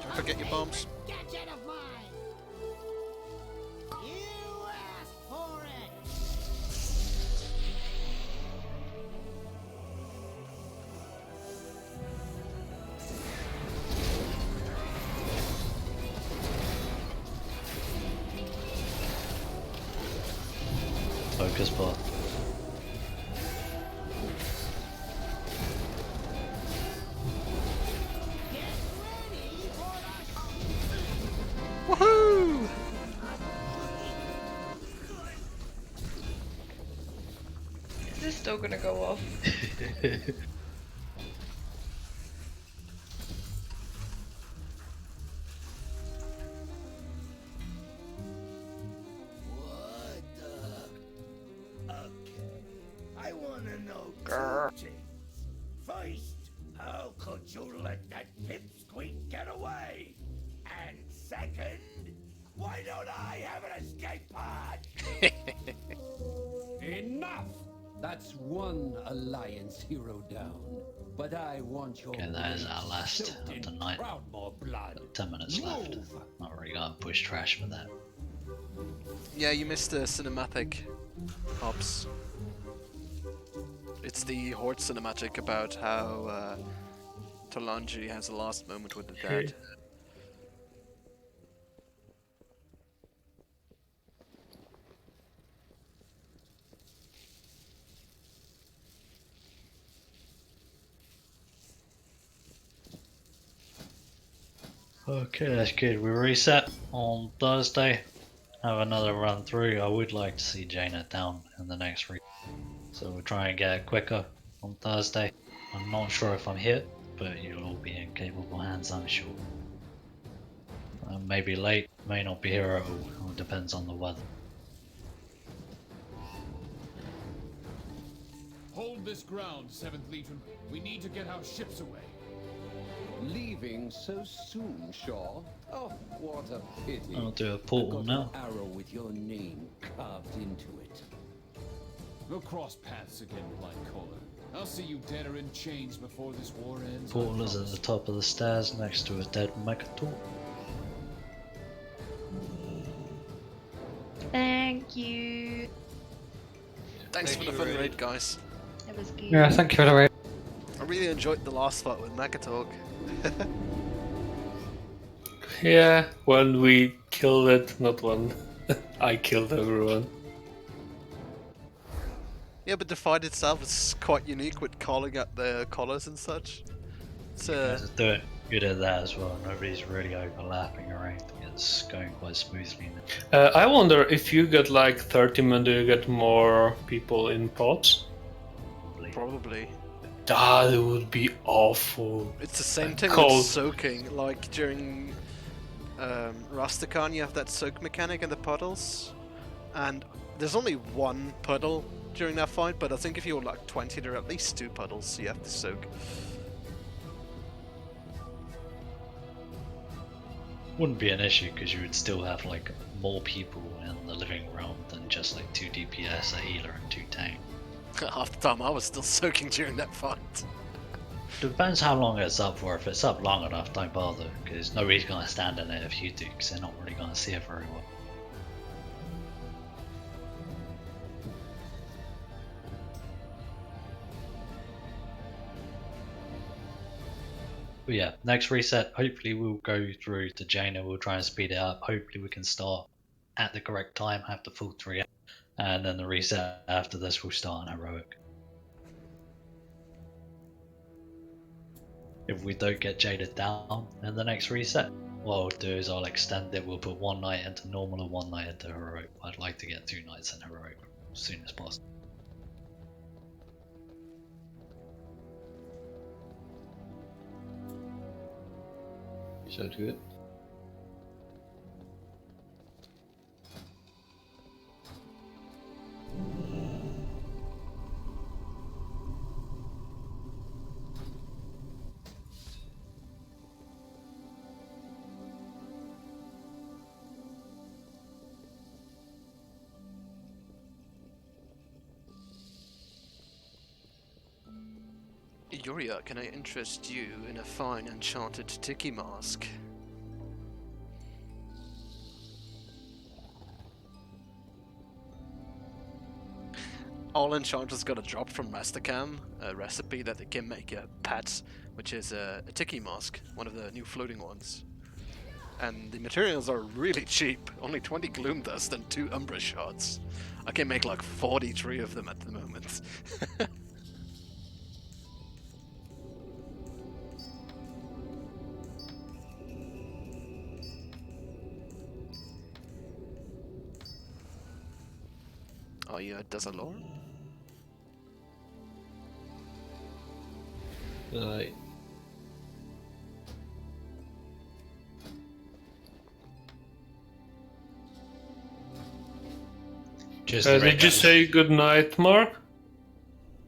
Don't forget your bombs. Gadget of mine. You asked for it. Focus bot. Woohoo! Is this still gonna go off? I wanna know Grr. two things. First, how could you let that pipsqueak get away? And second, why don't I have an escape pod? Enough! That's one Alliance hero down. But I want your Okay, that is our last soaked of in the night. Proudmoore blood. 10 minutes left. Move. Not really gonna push trash for that. Yeah, you missed the cinematic ops. It's the Horde cinematic about how Talanji has a last moment with the dead. Okay, that's good. We reset on Thursday. Have another run through. I would like to see Jaina down in the next reset. So we'll try and get it quicker on Thursday. I'm not sure if I'm here, but you'll all be in capable hands, I'm sure. Maybe late, may not be here at all. It all depends on the weather. Hold this ground, 7th Legion. We need to get our ships away. Leaving so soon, Shaw? Oh, what a pity. I'll do a portal I've got now. an arrow with your name carved into it. We'll cross paths again, Blind Caller. I'll see you dead or in chains before this war ends. Portal is at the top of the stairs next to a dead Mechator. Thank you. Thanks for the fun raid, guys. It was good. Yeah, thank you for the raid. I really enjoyed the last fight with Megatalk. Yeah, when we killed it, not when I killed everyone. Yeah, but the fight itself is quite unique with calling out the collars and such. It's You guys do it good at that as well. Nobody's really overlapping or anything. It's going quite smoothly now. I wonder if you get like 30 men, do you get more people in pods? Probably. That would be awful. It's the same thing Cold. with soaking. Like during Rastakhan, you have that soak mechanic in the puddles, and there's only one puddle during that fight. But I think if you're like 20, there are at least 2 puddles you have to soak. Wouldn't be an issue because you would still have like more people in the living realm than just like 2 DPS, a healer, and 2 tank. Half the time I was still soaking during that fight. Depends how long it's up for. If it's up long enough, don't bother, because nobody's going to stand in it if you do, because they're not really going to see it very well. But yeah, next reset, hopefully we'll go through to Jaina, we'll try and speed it up. Hopefully we can start at the correct time, have the full 3 hours, and then the reset after this will start on Heroic. If we don't get Jada down in the next reset, what I'll do is I'll extend it. We'll put 1 night into normal and 1 night into heroic. I'd like to get 2 nights in heroic as soon as possible. Sounds good. Yuria, can I interest you in a fine enchanted tiki mask? All enchanters got a drop from Mastercam, a recipe that they can make a pet, which is a tiki mask, one of the new floating ones. And the materials are really cheap, only 20 gloom dust and 2 umbra shards. I can make like 43 of them at the moment. Are you at Dazar'alor? Did you say good night, Mark?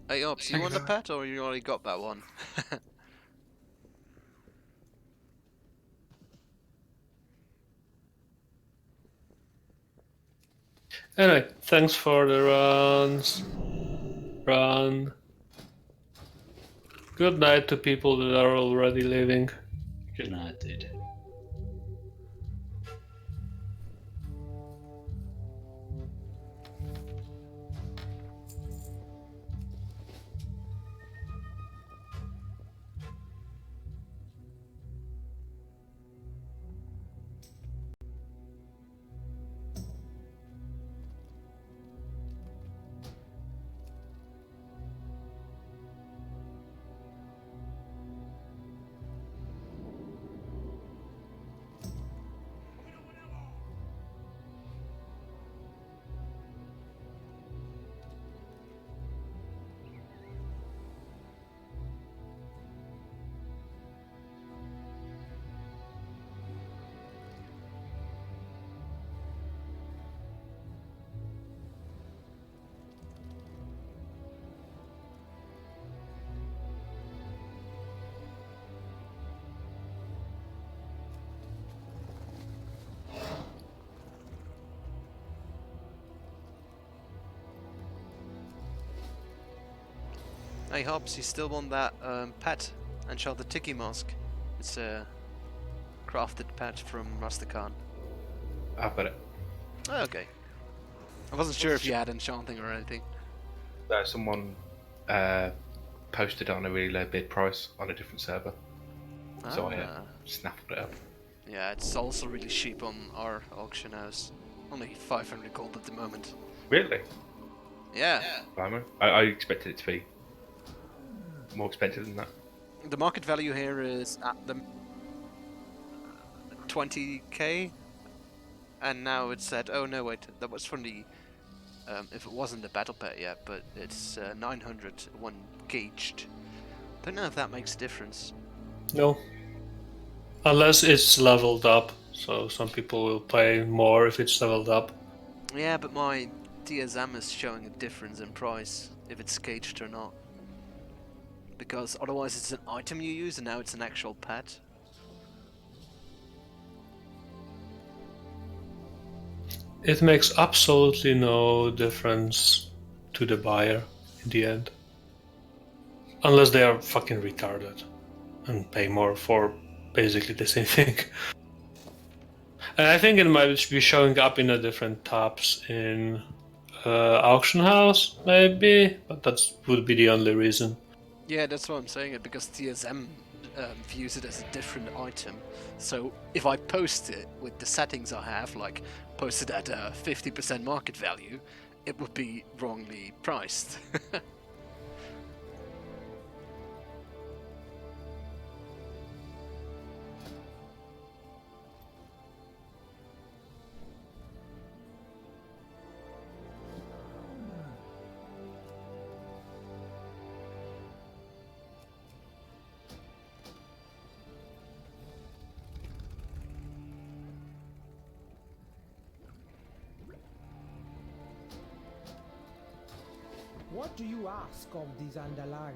Hey, Ops, you want the pet or you already got that one? Anyway, thanks for the runs. Run. Good night to people that are already leaving. Good night, dude. Hey Hobbs, you still want that pet Enchanted Tiki mask? It's a crafted pet from Rusticon. I've got it. Oh, okay. I wasn't sure if you had enchanting or anything. Someone posted on a really low bid price on a different server, so I snaffled it up. Yeah, it's also really cheap on our auction house. Only 500 gold at the moment. Really? Yeah. Blimey. I expected it to be more expensive than that. The market value here is at the 20k, and now it's at, oh no wait, that was from the, if it wasn't the battle pet yet, but it's 900 one gauged. Don't know if that makes a difference. No. Unless it's leveled up, so some people will pay more if it's leveled up. Yeah, but my DSM is showing a difference in price, if it's gauged or not. Because otherwise it's an item you use and now it's an actual pet. It makes absolutely no difference to the buyer in the end. Unless they are fucking retarded and pay more for basically the same thing. And I think it might be showing up in a different tabs in auction house, maybe, but that would be the only reason. Yeah, that's why I'm saying it, because TSM views it as a different item. So if I post it with the settings I have, like posted at 50% market value, it would be wrongly priced. What do you ask of these Andalari?